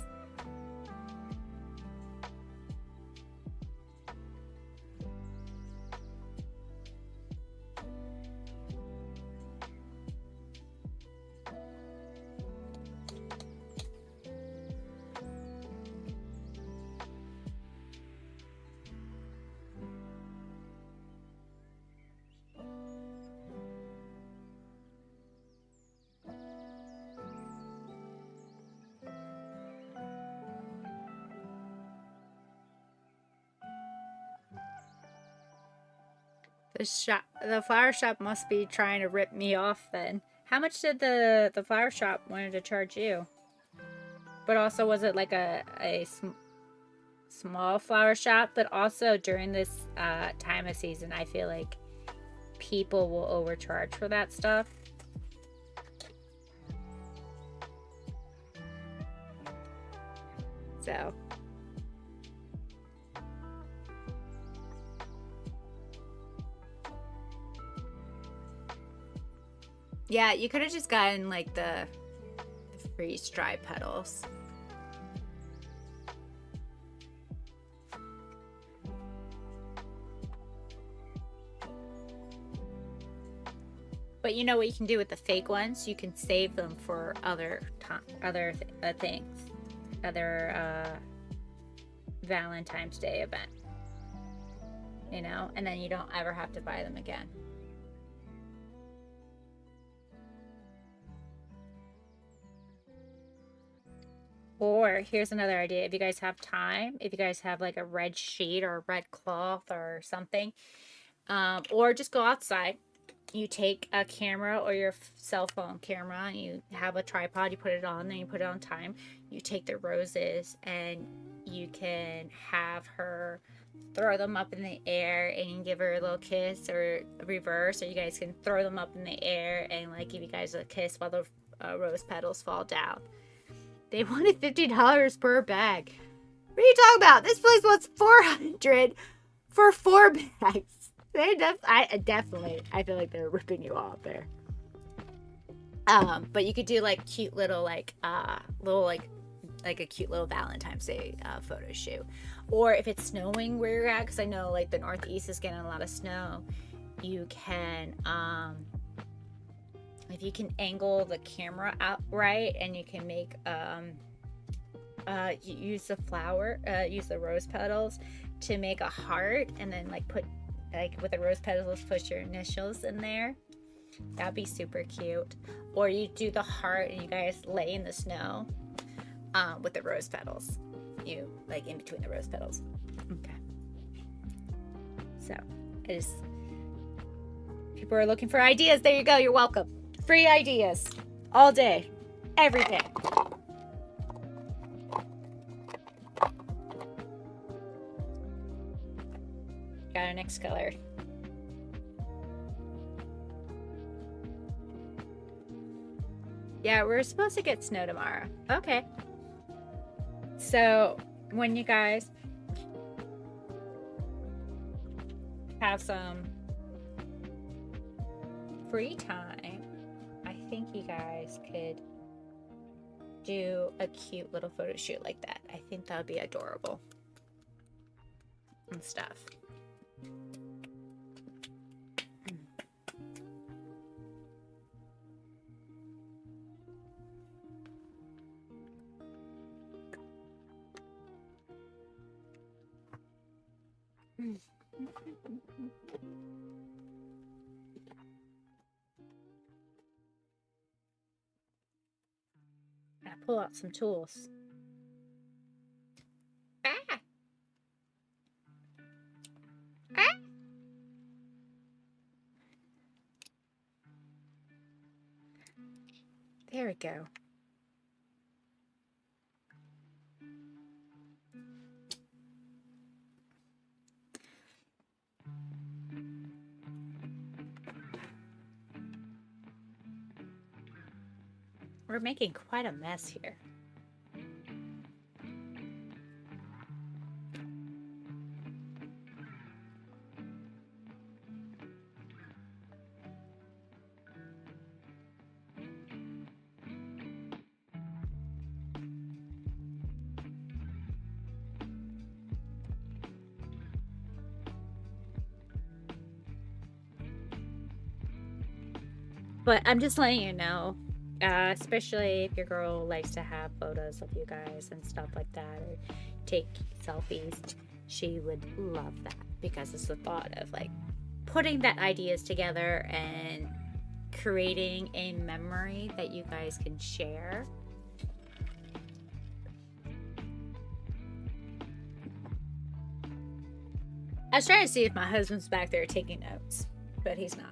The flower shop must be trying to rip me off then. How much did the flower shop wanted to charge you? But also, was it like a small flower shop? But also during this time of season, I feel like people will overcharge for that stuff. So. Yeah, you could have just gotten like the freeze dry petals. But you know what you can do with the fake ones? You can save them for other things, other Valentine's Day event. You know, and then you don't ever have to buy them again. Or here's another idea. If you guys have time, if you guys have like a red sheet or a red cloth or something, or just go outside. You take a camera or your cell phone camera and you have a tripod, you put it on, then you put it on time. You take the roses and you can have her throw them up in the air and you give her a little kiss, or reverse, or you guys can throw them up in the air and like give you guys a kiss while the rose petals fall down. They wanted $50 per bag. What are you talking about? This place wants $400 for 4 bags. I feel like they're ripping you off there. But you could do like cute little like a cute little Valentine's Day photo shoot. Or if it's snowing where you're at, because I know like the Northeast is getting a lot of snow, you can if you can angle the camera out right, and you can make use the rose petals to make a heart, and then like put like with the rose petals, put your initials in there. That'd be super cute. Or you do the heart and you guys lay in the snow with the rose petals. You like in between the rose petals. Okay. So people are looking for ideas. There you go. You're welcome. Free ideas all day, every day. Got our next color. Yeah, we're supposed to get snow tomorrow. Okay. So when you guys have some free time, I think you guys could do a cute little photo shoot like that. I think that would be adorable and stuff. I pull out some tools. Ah! Ah! There we go. We're making quite a mess here. But I'm just letting you know, especially if your girl likes to have photos of you guys and stuff like that, or take selfies, she would love that, because it's the thought of like putting that ideas together and creating a memory that you guys can share. I was trying to see if my husband's back there taking notes, but he's not.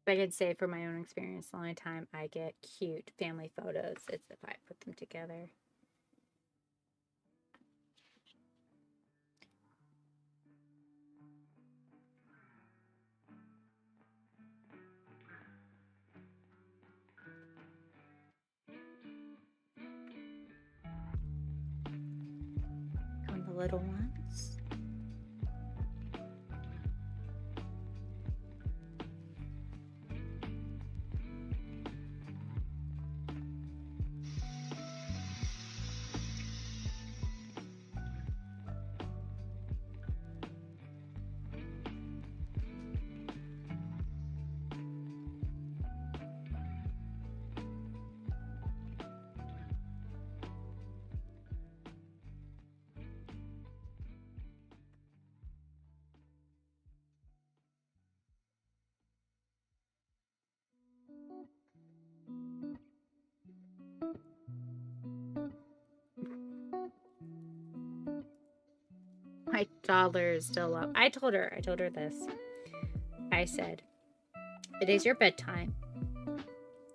I could say from my own experience, the only time I get cute family photos is if I put them together. On the little ones. My toddler is still up. I told her this. I said, it is your bedtime.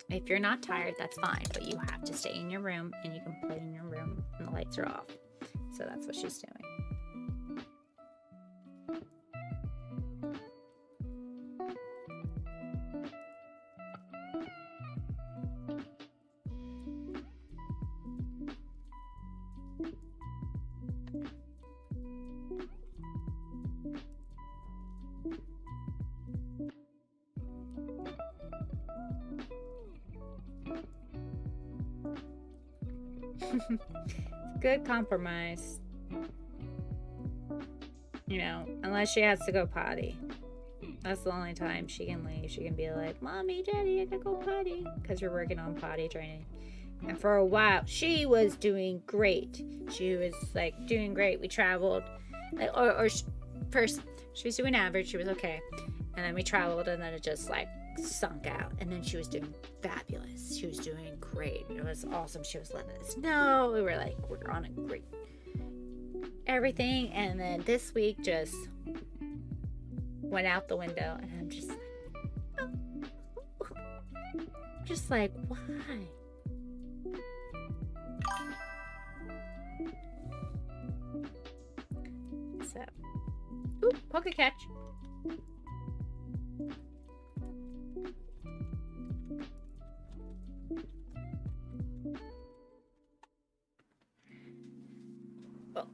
If you're not tired, that's fine, but you have to stay in your room and you can play in your room and the lights are off. So that's what she's doing. Good compromise. You know, unless she has to go potty. That's the only time she can leave. She can be like, Mommy, Daddy, I gotta go potty. Because we're working on potty training. And for a while, she was doing great. She was like doing great. We traveled. First, she was doing average. She was okay. And then we traveled and then it just like sunk out. And then she was doing fabulous. She was doing great. It was awesome. She was letting us know. We were like, we're on a great everything. And then this week just went out the window. And I'm just like, oh. Just like, why? So, ooh, pocket catch. Oh.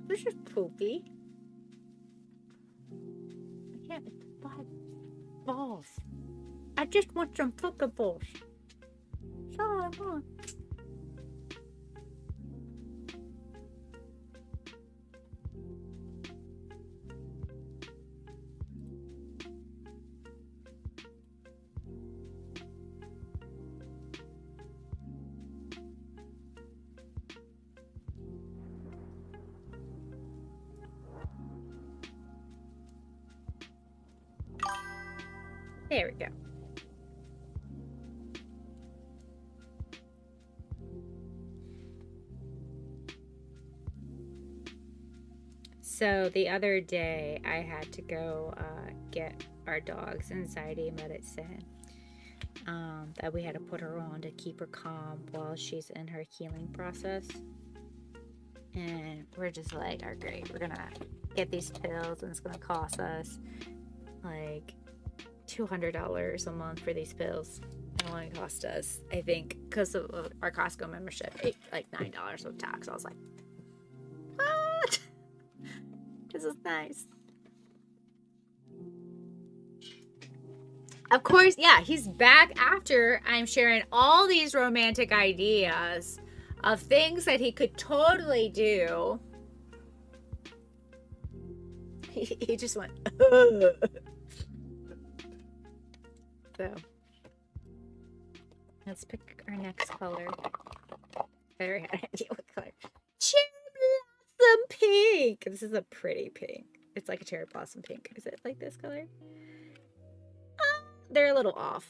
This is poopy. I can't buy balls. I just want some Pokeballs. That's all I want. There we go. So the other day I had to go get our dog's anxiety medicine that we had to put her on to keep her calm while she's in her healing process. And we're just like, all right, great, we're gonna get these pills and it's gonna cost us like $200 a month for these pills. It only cost us, I think, because of our Costco membership, like $9 with tax. I was like, what? This is nice. Of course, yeah, he's back after I'm sharing all these romantic ideas of things that he could totally do. He just went, ugh. So, let's pick our next color. I already had an idea what color. Cherry blossom pink. This is a pretty pink. It's like a cherry blossom pink. Is it like this color? they're a little off.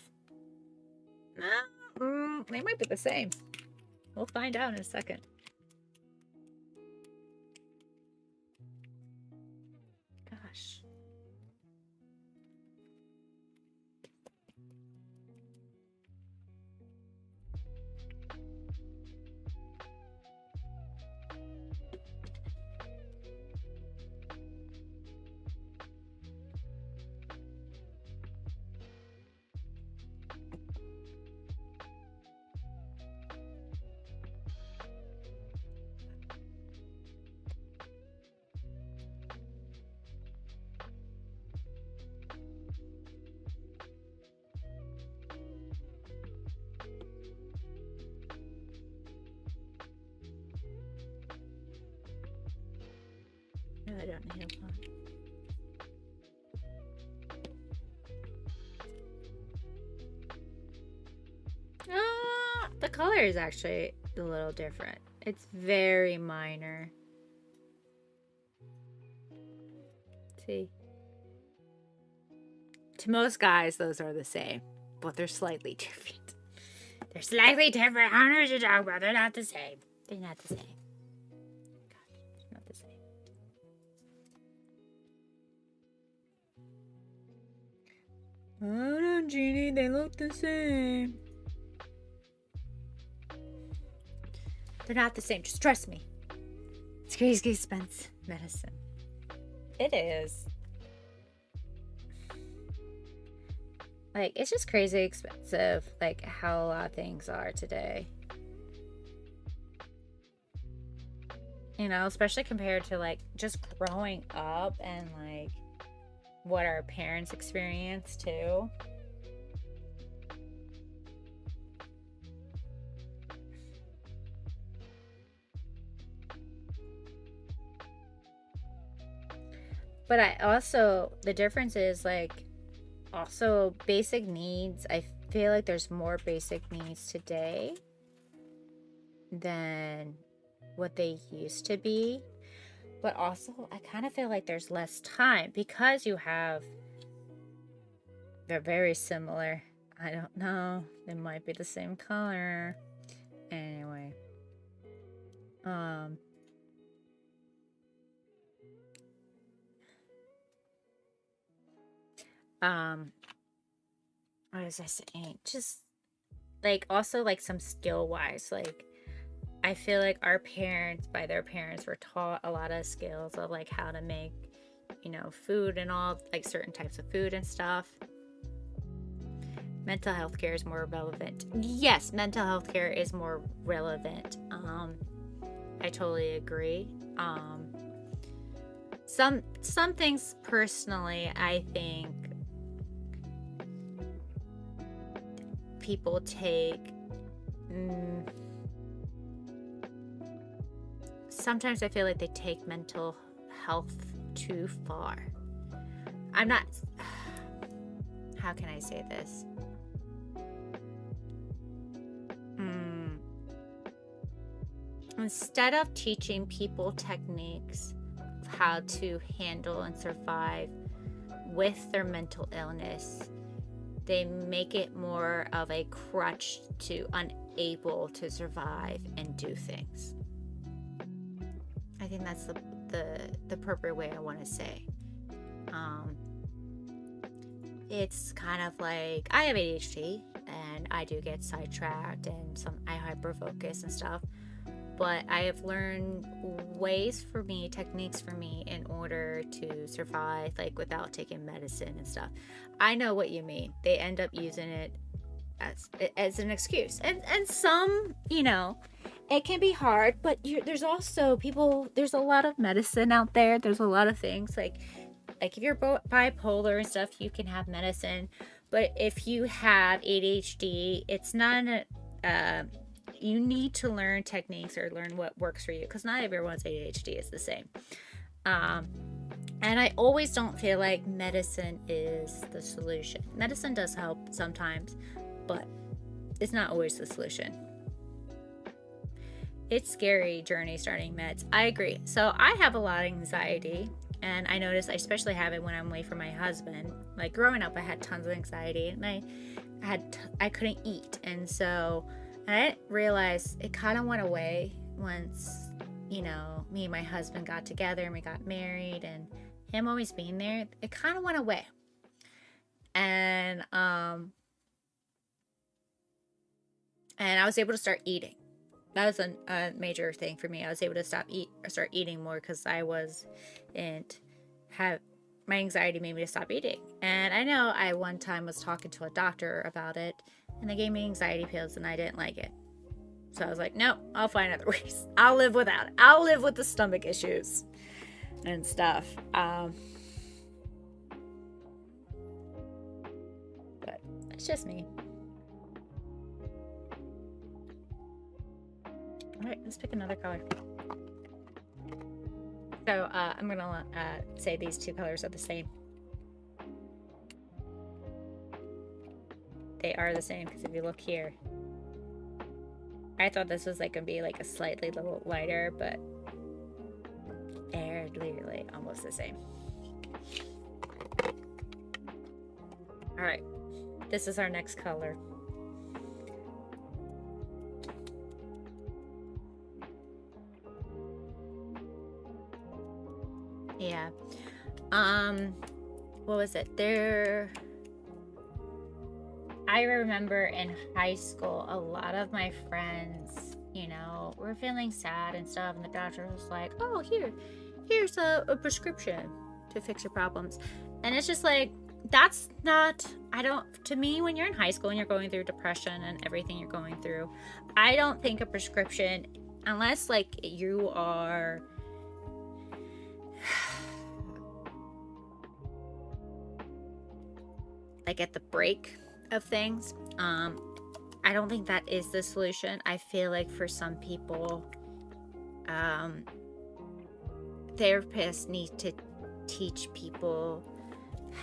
They might be the same. We'll find out in a second. Gosh. No, I don't need one. The color is actually a little different. It's very minor. See? To most guys, those are the same, but they're slightly different. They're slightly different. I don't know what you're talking about. They're not the same. They're not the same. God, they're not the same. Oh no, Jeannie, they look the same. They're not the same. Just trust me. It's crazy expensive medicine. It is. Like, it's just crazy expensive, like, how a lot of things are today. You know, especially compared to, like, just growing up and, like, what our parents experienced, too. But I also, the difference is, like, also basic needs. I feel like there's more basic needs today than what they used to be. But also, I kind of feel like there's less time because you have, they're very similar. I don't know. They might be the same color. Anyway. What was I saying? Just like also like some skill wise, like I feel like our parents by their parents were taught a lot of skills of like how to make, you know, food and all, like certain types of food and stuff. Mental health care is more relevant. Yes, mental health care is more relevant. I totally agree. Some things personally, I think people take. Sometimes I feel like they take mental health too far. I'm not. How can I say this? Instead of teaching people techniques of how to handle and survive with their mental illness, they make it more of a crutch to unable to survive and do things. I think that's the appropriate way I want to say. It's kind of like I have ADHD and I do get sidetracked and I hyperfocus and stuff. But I have learned ways for me, techniques for me in order to survive, like without taking medicine and stuff. I know what you mean. They end up using it as an excuse. And some, you know, it can be hard, but there's also people, there's a lot of medicine out there. There's a lot of things like if you're bipolar and stuff, you can have medicine. But if you have ADHD, it's not you need to learn techniques or learn what works for you, because not everyone's ADHD is the same. And I always don't feel like medicine is the solution. Medicine does help sometimes, but it's not always the solution. It's scary journey starting meds. I agree. So I have a lot of anxiety. And I notice I especially have it when I'm away from my husband. Like growing up, I had tons of anxiety, and I couldn't eat, and so I didn't realize it kind of went away once, you know, me and my husband got together and we got married, and him always being there, it kind of went away. And I was able to start eating. That was a major thing for me. I was able to start eating more because my anxiety made me to stop eating. And I know I one time was talking to a doctor about it, and they gave me anxiety pills, and I didn't like it. So I was like, no, I'll find other ways. I'll live without it. I'll live with the stomach issues and stuff. But it's just me. All right, let's pick another color. So I'm gonna say these two colors are the same. They are the same because if you look here, I thought this was like gonna be like a slightly little lighter, but they're literally almost the same. All right, this is our next color. Yeah. What was it? I remember in high school, a lot of my friends, you know, were feeling sad and stuff, and the doctor was like, oh, here's a prescription to fix your problems. And it's just like, that's not, to me, when you're in high school and you're going through depression and everything you're going through, I don't think a prescription, unless like you are like at the break of things, I don't think that is the solution. I feel like for some people, therapists need to teach people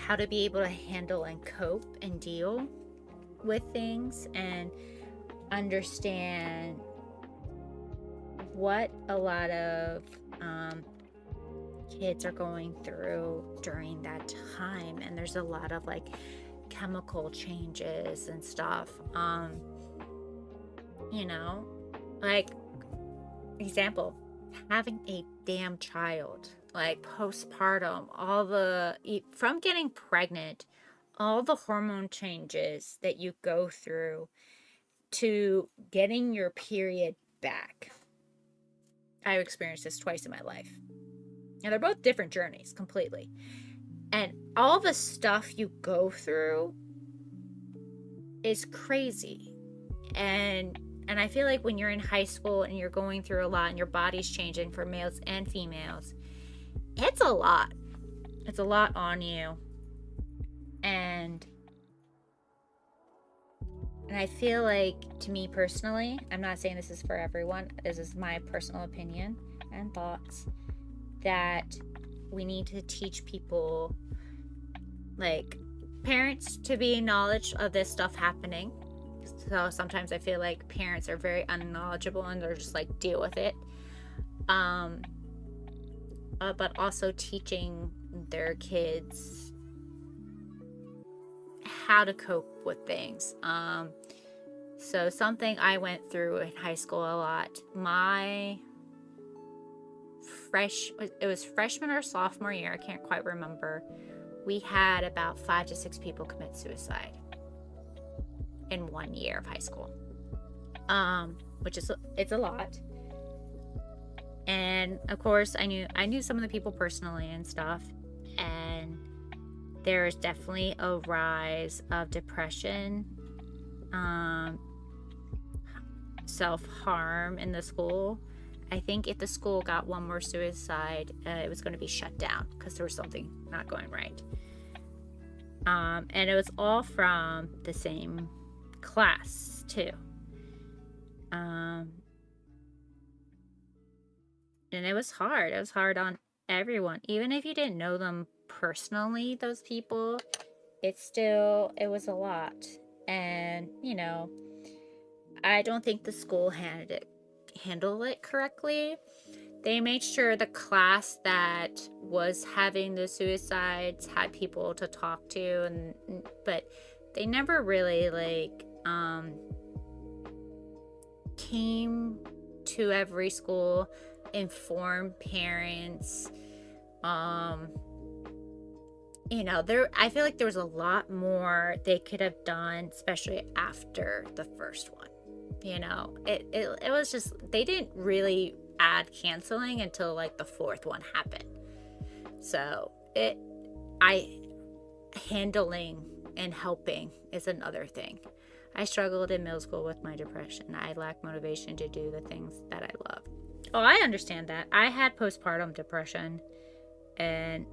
how to be able to handle and cope and deal with things and understand what a lot of kids are going through during that time. And there's a lot of like chemical changes and stuff, you know, like example, having a damn child, like postpartum, from getting pregnant, all the hormone changes that you go through to getting your period back. I've experienced this twice in my life, and they're both different journeys completely. And all the stuff you go through is crazy. And I feel like when you're in high school and you're going through a lot and your body's changing for males and females, it's a lot. It's a lot on you. And I feel like, to me personally, I'm not saying this is for everyone, this is my personal opinion and thoughts, that we need to teach people, like parents, to be knowledge of this stuff happening. So sometimes I feel like parents are very unknowledgeable and they're just like, deal with it. But also teaching their kids how to cope with things. So something I went through in high school a lot, it was freshman or sophomore year, I can't quite remember, we had about 5 to 6 people commit suicide in 1 year of high school, which is, it's a lot. And of course I knew some of the people personally and stuff, and there is definitely a rise of depression, self-harm in the school. I think if the school got one more suicide, it was going to be shut down because there was something not going right. And it was all from the same class too. And it was hard. It was hard on everyone. Even if you didn't know them personally, those people, it was a lot. And, you know, I don't think the school handled it correctly. they made sure the class that was having the suicides had people to talk to, but they never really like came to every school, informed parents. I feel like there was a lot more they could have done, especially after the first one. It was just, they didn't really add canceling until like the fourth one happened. So handling and helping is another thing. I struggled in middle school with my depression. I lacked motivation to do the things that I love. Oh, I understand that. I had postpartum depression, and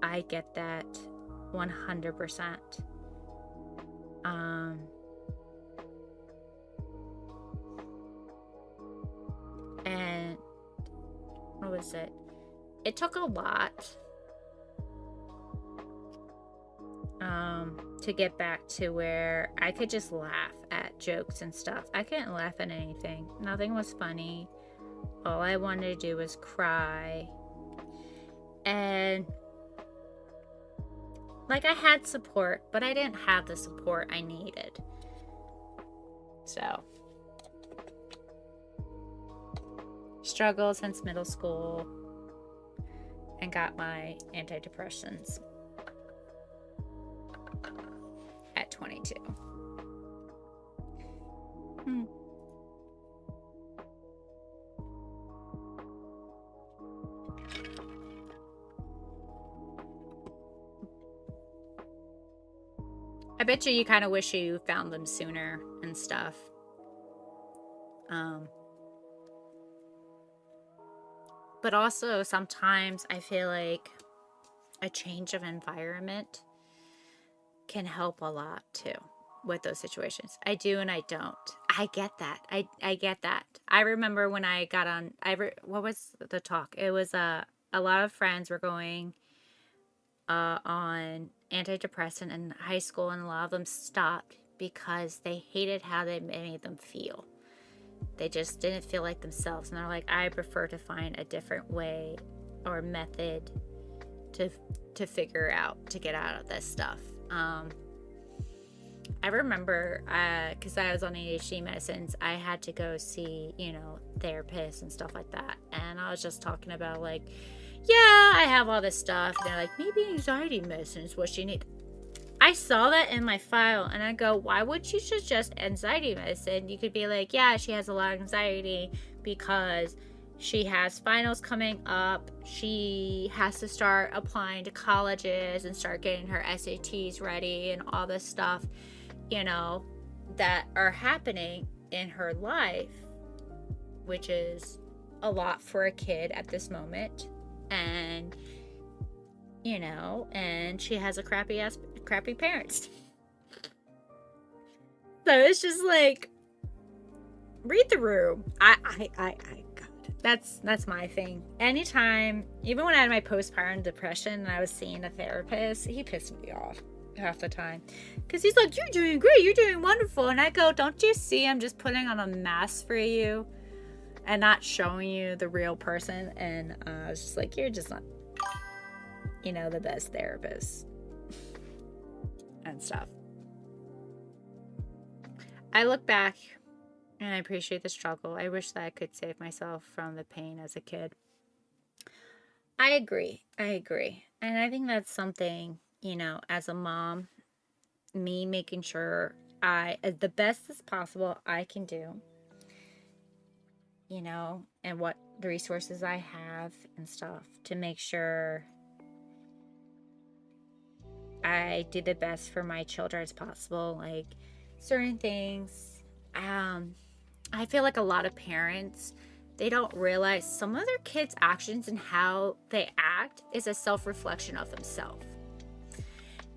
I get that 100%. And what was it? It took a lot to get back to where I could just laugh at jokes and stuff. I couldn't laugh at anything. Nothing was funny. All I wanted to do was cry. And like, I had support, but I didn't have the support I needed. So, struggled since middle school and got my antidepressants at 22. I bet you kind of wish you found them sooner and stuff. But also sometimes I feel like a change of environment can help a lot too with those situations. I do and I don't. I get that. I get that. I remember when I got on, what was the talk? It was a lot of friends were going on antidepressant in high school, and a lot of them stopped because they hated how they made them feel. They just didn't feel like themselves, and they're like, I prefer to find a different way or method to figure out, to get out of this stuff. I remember, because I was on ADHD medicines, I had to go see, therapists and stuff like that, and I was just talking about like, yeah, I have all this stuff. And they're like, maybe anxiety medicine is what you need. I saw that in my file, and I go, why would you suggest anxiety medicine? You could be like, yeah, she has a lot of anxiety because she has finals coming up. She has to start applying to colleges and start getting her SATs ready and all this stuff, that are happening in her life, which is a lot for a kid at this moment. And and she has a crappy parents. So it's just like, read the room. That's my thing. Anytime, even when I had my postpartum depression and I was seeing a therapist, he pissed me off half the time, because he's like, you're doing great, you're doing wonderful, and I go, don't you see I'm just putting on a mask for you and not showing you the real person? And I was just like, you're just not the best therapist and stuff. I look back and I appreciate the struggle. I wish that I could save myself from the pain as a kid. I agree. And I think that's something, as a mom, me making sure the best as possible I can do, and what the resources I have and stuff to make sure I do the best for my children as possible. Like certain things, I feel like a lot of parents, they don't realize some of their kids' actions and how they act is a self-reflection of themselves.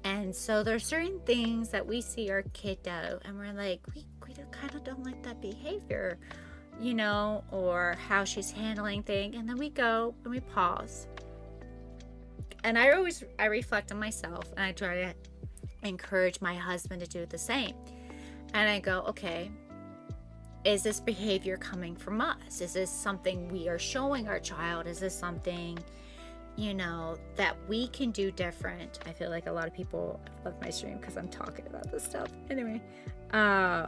And so there's certain things that we see our kid do, and we're like, we kind of don't like that behavior, or how she's handling things. And then we go and we pause. And I reflect on myself, and I try to encourage my husband to do the same. And I go, okay, is this behavior coming from us? Is this something we are showing our child? Is this something, that we can do different? I feel like a lot of people love my stream because I'm talking about this stuff. Anyway, to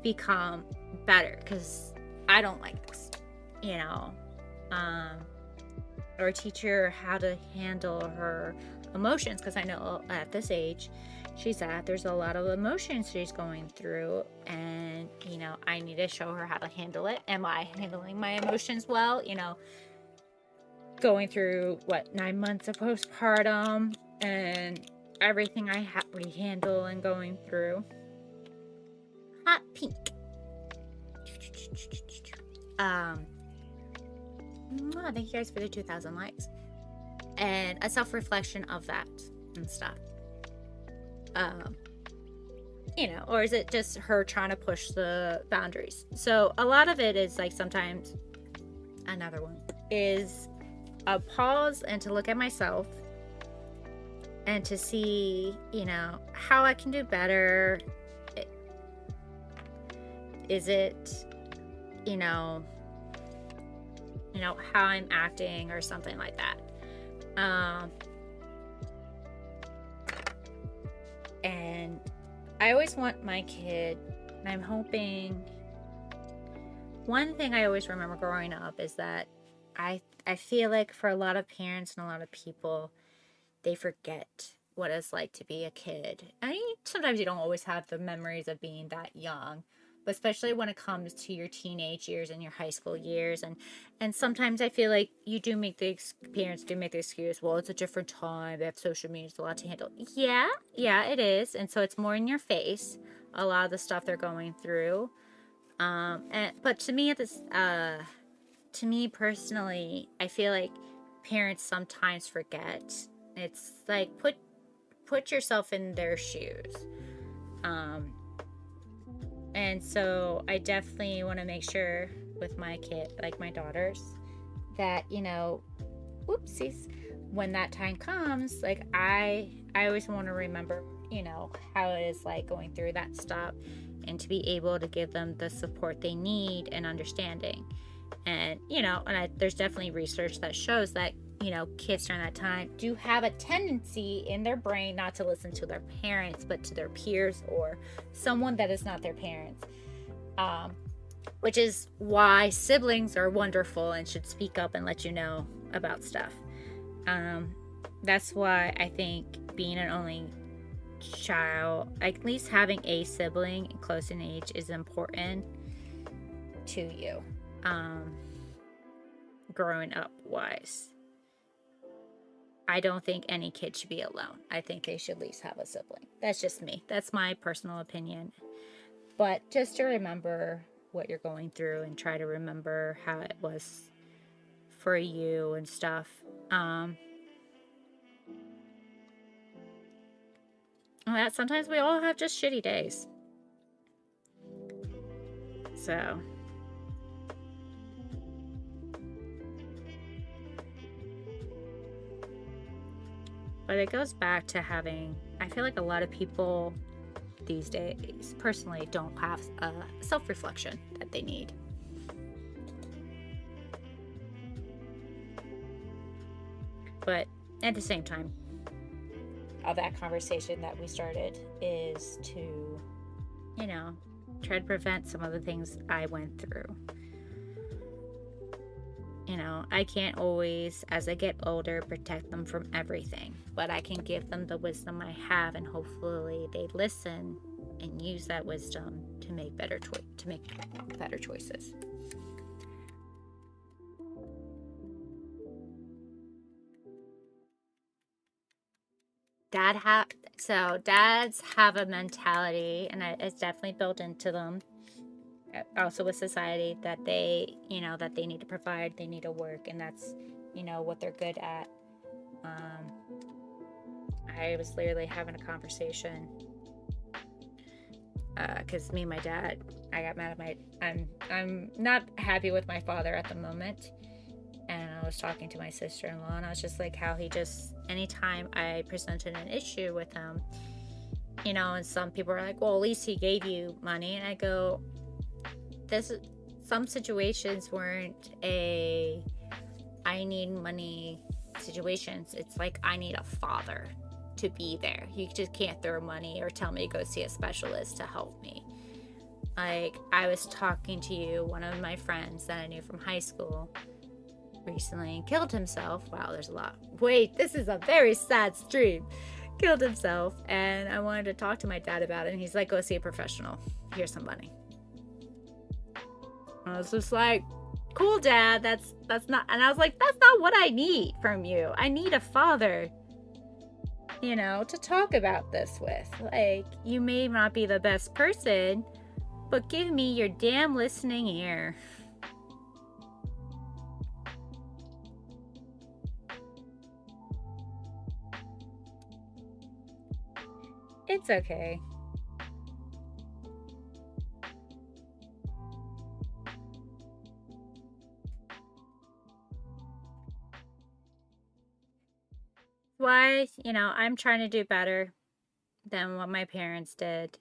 become better, because I don't like this, or teach her how to handle her emotions, because I know at this age there's a lot of emotions she's going through, and I need to show her how to handle it. Am I handling my emotions well? Going through 9 months of postpartum and everything I have to handle and going through. Hot pink. Thank you guys for the 2,000 likes. And a self-reflection of that and stuff. Or is it just her trying to push the boundaries? So a lot of it is like, sometimes another one is a pause and to look at myself and to see, how I can do better. Is it, how I'm acting or something like that. And I always want my kid, and I'm hoping, one thing I always remember growing up is that I feel like for a lot of parents and a lot of people, they forget what it's like to be a kid. I mean, sometimes you don't always have the memories of being that young, but especially when it comes to your teenage years and your high school years. And sometimes I feel like parents do make the excuse, well, it's a different time, they have social media, it's a lot to handle. Yeah, it is. And so it's more in your face, a lot of the stuff they're going through. But to me, to me personally, I feel like parents sometimes forget. It's like, put yourself in their shoes. And so I definitely want to make sure with my kid, like my daughters, that, whoopsies, when that time comes, like I always want to remember, how it is like going through that stuff, and to be able to give them the support they need and understanding. And, there's definitely research that shows that, kids during that time do have a tendency in their brain not to listen to their parents, but to their peers or someone that is not their parents. Which is why siblings are wonderful and should speak up and let you know about stuff. That's why I think being an only child, at least having a sibling close in age, is important to you. Growing up wise, I don't think any kid should be alone. I think they should at least have a sibling. That's just me. That's my personal opinion. But just to remember what you're going through and try to remember how it was for you and stuff. That sometimes we all have just shitty days. So but it goes back to having, I feel like a lot of people these days personally don't have a self-reflection that they need. But at the same time, of that conversation that we started is to, try to prevent some of the things I went through. I can't always, as I get older, protect them from everything, but I can give them the wisdom I have, and hopefully they listen and use that wisdom to make better choices. Dads have a mentality, and it's definitely built into them. Also with society, that they need to provide, they need to work, and that's, what they're good at. I was literally having a conversation, because me and my dad, I got mad at I'm not happy with my father at the moment, and I was talking to my sister-in-law, and I was just like, how he just, anytime I presented an issue with him, and some people are like, well, at least he gave you money, and I go, some situations weren't a I need money situations. It's like I need a father to be there. You just can't throw money or tell me to go see a specialist to help me. Like, I was talking to you, one of my friends that I knew from high school recently killed himself. Wow, there's a lot. Wait, this is a very sad stream. Killed himself, and I wanted to talk to my dad about it, and he's like, go see a professional. Here's some money. I was just like, cool, Dad, that's not, and I was like, that's not what I need from you. I need a father, you know, to talk about this with. Like, you may not be the best person, but give me your damn listening ear. It's okay. Why, you know, I'm trying to do better than what my parents did.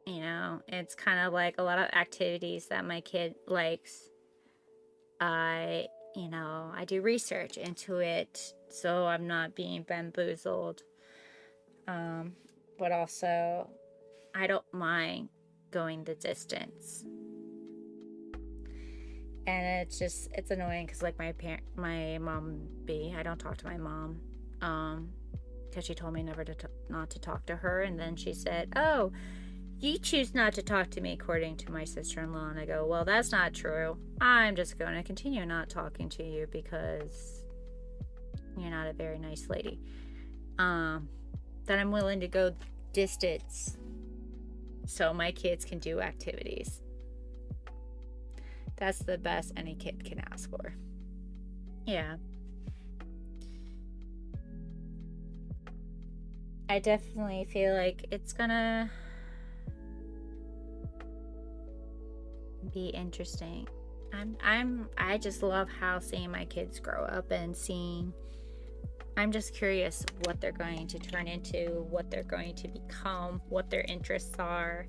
You know, it's kind of like a lot of activities that my kid likes. I do research into it so I'm not being bamboozled. But also, I don't mind going the distance. And it's annoying because, like, my mom I don't talk to my mom, because she told me not to talk to her, and then she said, oh, you choose not to talk to me according to my sister-in-law, and I go, well, that's not true. I'm just going to continue not talking to you because you're not a very nice lady. That I'm willing to go distance so my kids can do activities. That's the best any kid can ask for. Yeah. I definitely feel like it's gonna be interesting. I just love how seeing my kids grow up and I'm just curious what they're going to turn into, what they're going to become, what their interests are,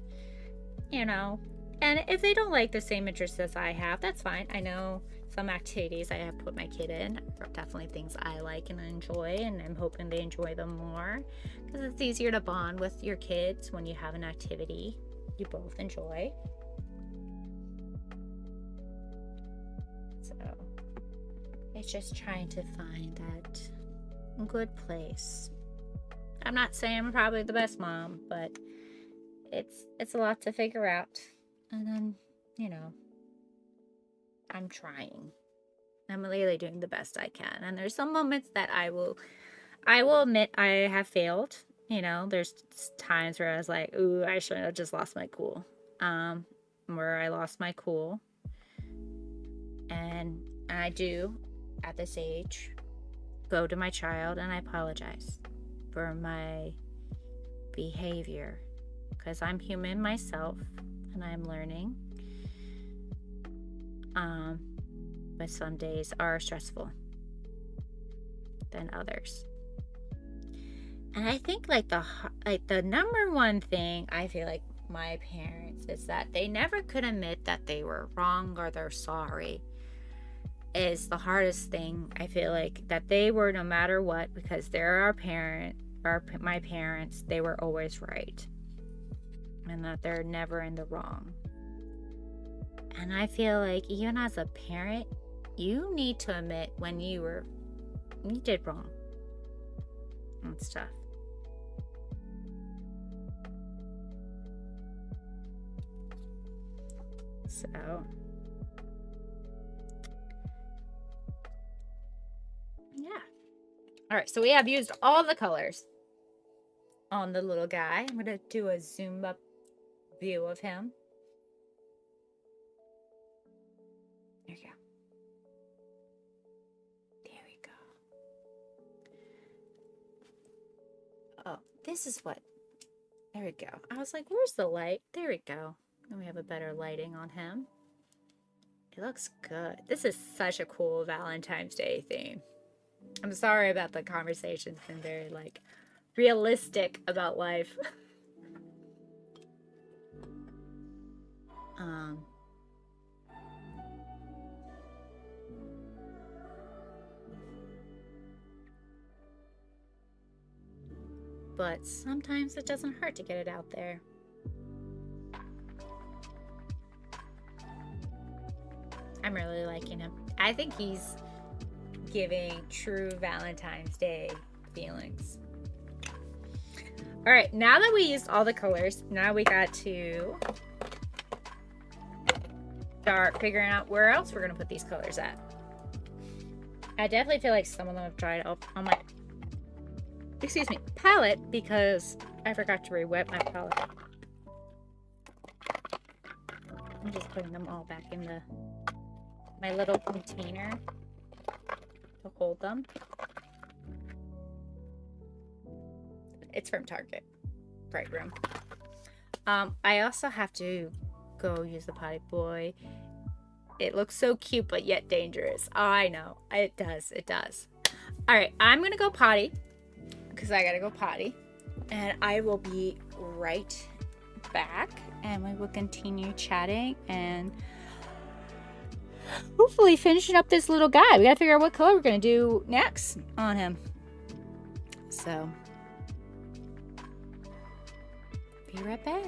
you know. And if they don't like the same interests as I have, that's fine. I know some activities I have put my kid in are definitely things I like and enjoy, and I'm hoping they enjoy them more because it's easier to bond with your kids when you have an activity you both enjoy. So it's just trying to find that good place. I'm not saying I'm probably the best mom, but it's a lot to figure out. And then, you know, I'm trying. I'm really doing the best I can. And there's some moments that I will admit I have failed. You know, there's times where I was like, ooh, I should have just lost my cool. Where I lost my cool. And I do, at this age, go to my child and I apologize for my behavior. Because I'm human myself. And I'm learning. But some days are stressful than others. And I think like the number one thing I feel like my parents is that they never could admit that they were wrong or they're sorry. Is the hardest thing. I feel like that they were, no matter what, because they're my parents, they were always right. And that they're never in the wrong. And I feel like even as a parent, you need to admit when you did wrong and stuff. So yeah. All right, so we have used all the colors on the little guy. I'm gonna do a zoom up view of him. There you go. There we go. Oh, this is what. There we go. I was like, where's the light? There we go. And we have a better lighting on him. It looks good. This is such a cool Valentine's Day theme. I'm sorry about the conversation's been very like realistic about life. But sometimes it doesn't hurt to get it out there. I'm really liking him. I think he's giving true Valentine's Day feelings. All right, now that we used all the colors, now we got to start figuring out where else we're gonna put these colors at. I definitely feel like some of them have dried up on my, excuse me, palette because I forgot to re-wet my palette. I'm just putting them all back in my little container to hold them. It's from Target, Bright Room. I also have to go use the potty boy. It looks so cute, but yet dangerous. Oh, I know. It does. It does. All right, I'm gonna go potty because I gotta go potty, and I will be right back, and we will continue chatting and hopefully finishing up this little guy. We gotta figure out what color we're gonna do next on him. So, be right back.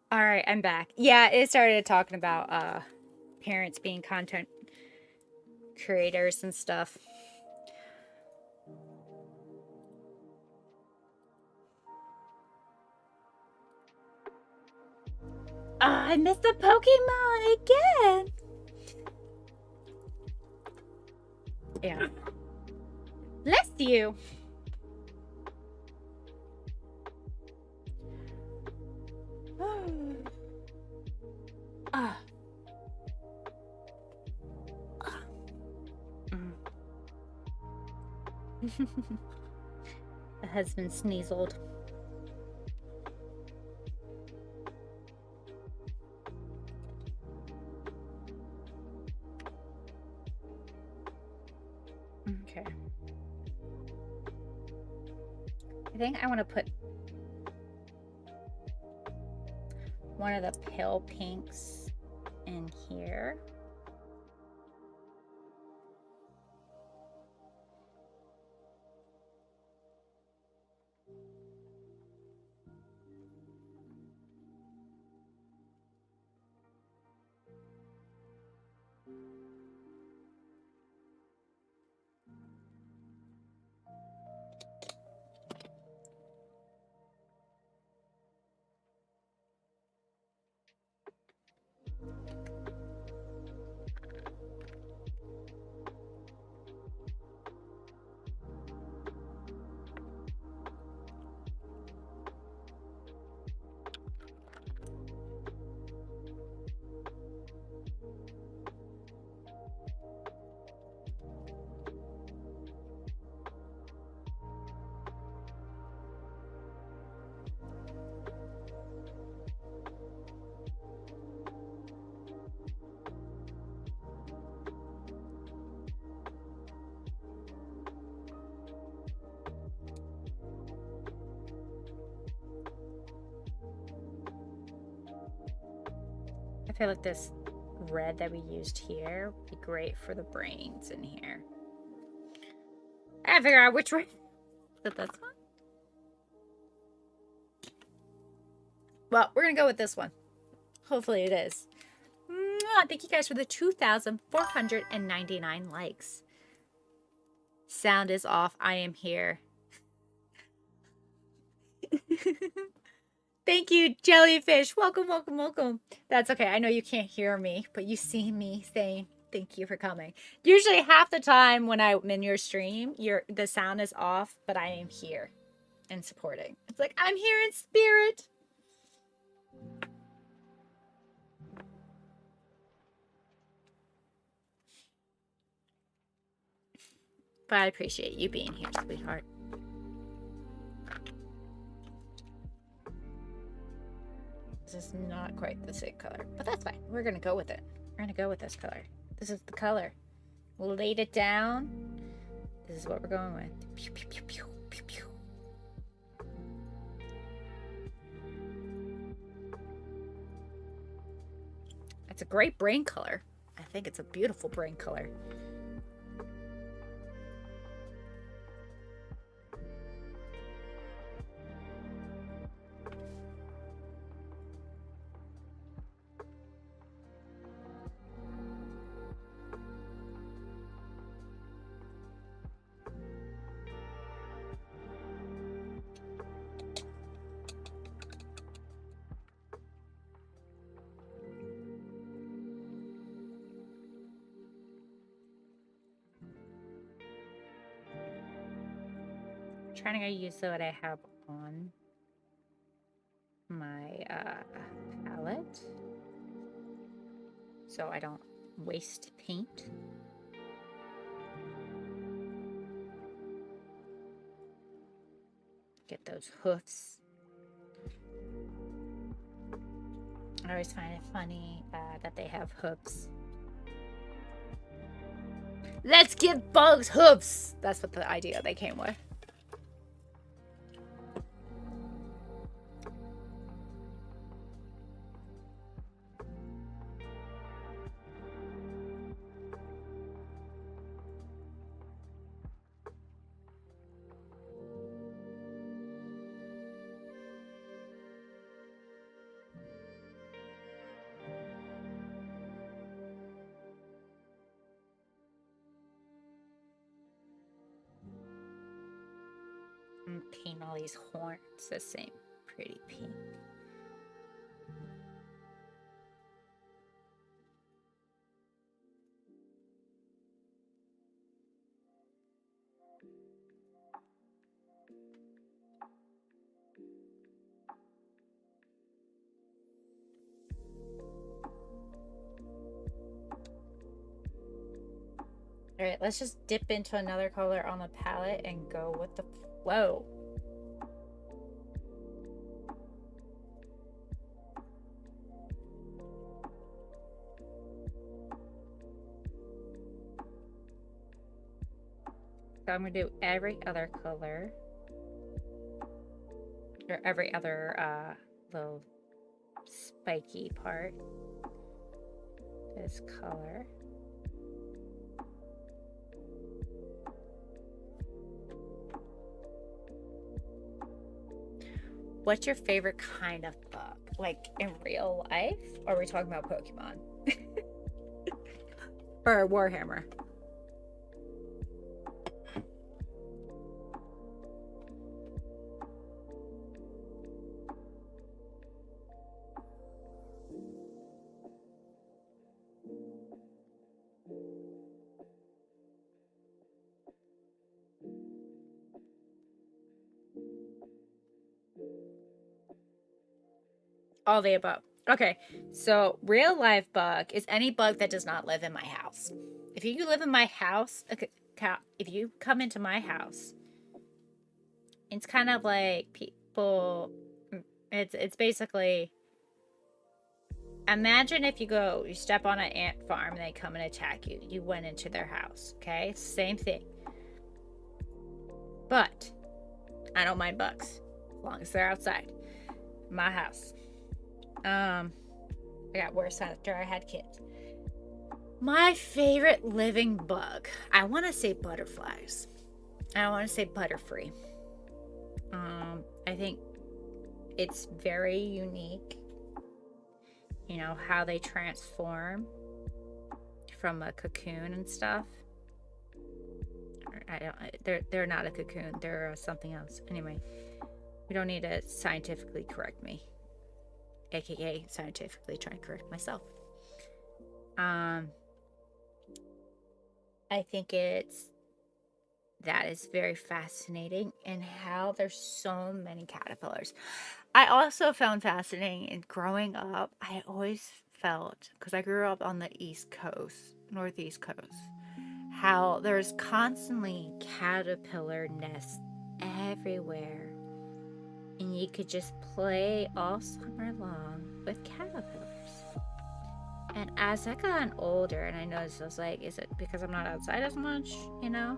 All right, I'm back. Yeah, it started talking about parents being content creators and stuff. I missed the Pokemon again. Yeah. Bless you. Ah. The husband sneezled. Okay. I think I want to put one of the pale pinks in here. I feel like this red that we used here would be great for the brains in here. I gotta figure out which one. Is it this one? Well, we're gonna go with this one. Hopefully it is. Mwah! Thank you guys for the 2,499 likes. Sound is off. I am here. Thank you, Jellyfish. Welcome, welcome, welcome. That's okay. I know you can't hear me, but you see me saying thank you for coming. Usually half the time when I'm in your stream, the sound is off, but I am here and supporting. It's like, I'm here in spirit. But I appreciate you being here, sweetheart. This is not quite the same color, but that's fine. We're gonna go with it. We're gonna go with this color. This is the color. We'll lay it down. This is what we're going with. Pew, pew, pew, pew, pew, pew. It's a great brain color. I think it's a beautiful brain color. Trying to use what I have on my palette so I don't waste paint. Get those hoofs. I always find it funny that they have hoofs. Let's give bugs hoofs! That's what the idea they came with. paint all these horns the same pretty pink. All right, let's just dip into another color on the palette and go with the flow. So I'm gonna do every other color, or every other little spiky part. This color. What's your favorite kind of book? Like in real life? Or are we talking about Pokemon? Or Warhammer? All the above. Okay, so real life bug is any bug that does not live in my house. If you live in my house, okay, if you come into my house, it's kind of like people. It's basically. Imagine if you step on an ant farm and they come and attack you. You went into their house. Okay, same thing. But I don't mind bugs as long as they're outside my house. I got worse after I had kids. My favorite living bug, I want to say butterflies. I want to say butterfree. I think it's very unique. You know how they transform from a cocoon and stuff. They're not a cocoon. They're something else. Anyway, we don't need to scientifically correct me. AKA scientifically trying to correct myself. I think that is very fascinating, and how there's so many caterpillars. I also found fascinating in growing up. I always felt, because I grew up on the East Coast, Northeast Coast, how there's constantly caterpillar nests everywhere. And you could just play all summer long with caterpillars. And as I got older and I noticed, I was like, is it because I'm not outside as much, you know?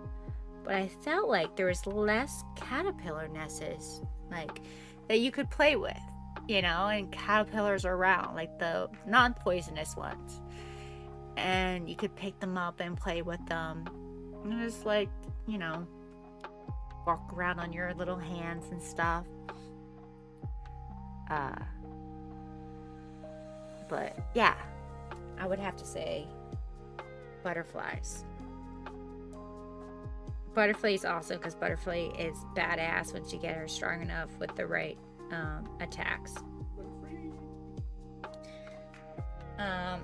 But I felt like there was less caterpillar nests, like, that you could play with, you know? And caterpillars are around, like the non-poisonous ones. And you could pick them up and play with them. And just like, you know, walk around on your little hands and stuff. But yeah, I would have to say butterflies. Butterflies also, because butterfly is badass once you get her strong enough with the right attacks. I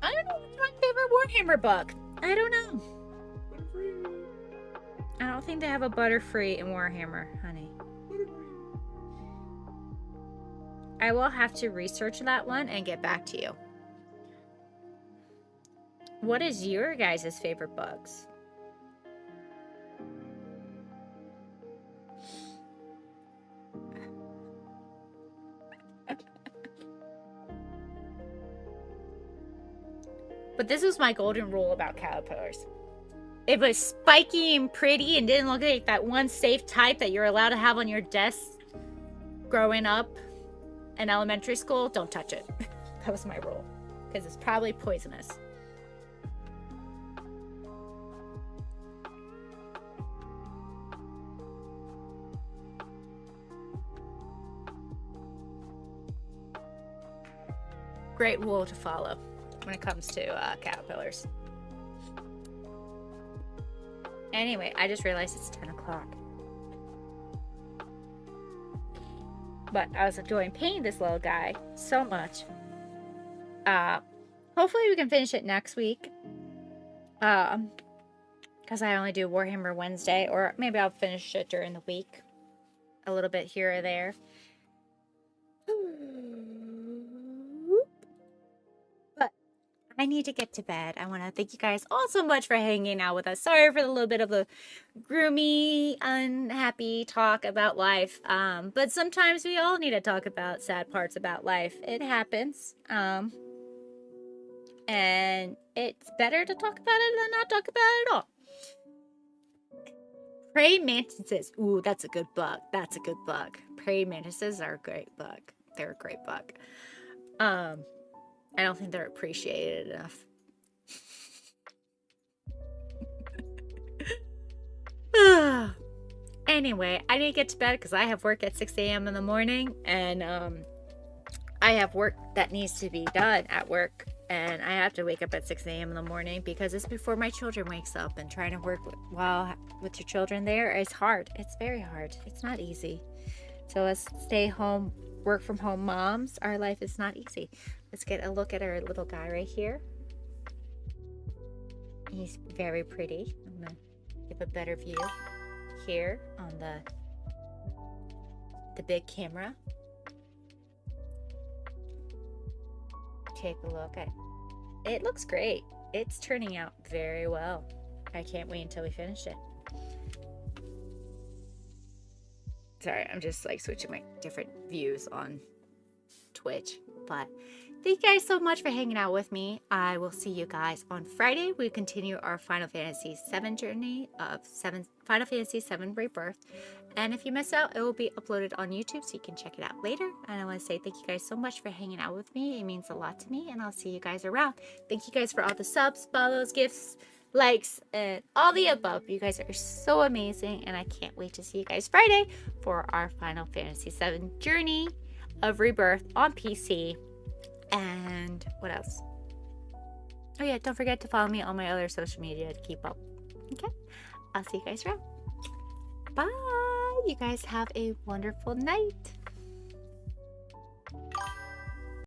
don't know what's my favorite Warhammer book. I don't know. I don't think they have a Butterfree in Warhammer, honey. I will have to research that one and get back to you. What is your guys' favorite bugs? But this was my golden rule about caterpillars. If it was spiky and pretty and didn't look like that one safe type that you're allowed to have on your desk growing up in elementary school, don't touch it. That was my rule. Because it's probably poisonous. Great rule to follow when it comes to caterpillars. Anyway, I just realized it's 10 o'clock. But I was enjoying painting this little guy so much. Hopefully we can finish it next week. Because I only do Warhammer Wednesday, or maybe I'll finish it during the week. A little bit here or there. But I need to get to bed. I want to thank you guys all so much for hanging out with us. Sorry for the little bit of the groomy, unhappy talk about life. But sometimes we all need to talk about sad parts about life. It happens. And it's better to talk about it than not talk about it at all. Praying mantises. Ooh, that's a good bug. That's a good bug. Praying mantises are a great bug. They're a great bug. I don't think they're appreciated enough. Anyway, I need to get to bed because I have work at 6 a.m. in the morning, and I have work that needs to be done at work, and I have to wake up at 6 a.m. in the morning because it's before my children wakes up, and trying to work with your children there is hard. It's very hard. It's not easy. So let's stay home, work from home moms. Our life is not easy. Let's get a look at our little guy right here. He's very pretty. I'm gonna give a better view here on the big camera. Take a look at it. It looks great. It's turning out very well. I can't wait until we finish it. Sorry, I'm just like switching my different views on Twitch. But thank you guys so much for hanging out with me. I will see you guys on Friday. We continue our Final Fantasy VII journey of Final Fantasy VII Rebirth. And if you miss out, it will be uploaded on YouTube so you can check it out later. And I want to say thank you guys so much for hanging out with me. It means a lot to me, and I'll see you guys around. Thank you guys for all the subs, follows, gifts, likes, and all the above. You guys are so amazing, and I can't wait to see you guys Friday for our Final Fantasy VII journey of Rebirth on PC. And what else? Oh yeah, don't forget to follow me on my other social media to keep up. Okay, I'll see you guys around. Bye. You guys have a wonderful night.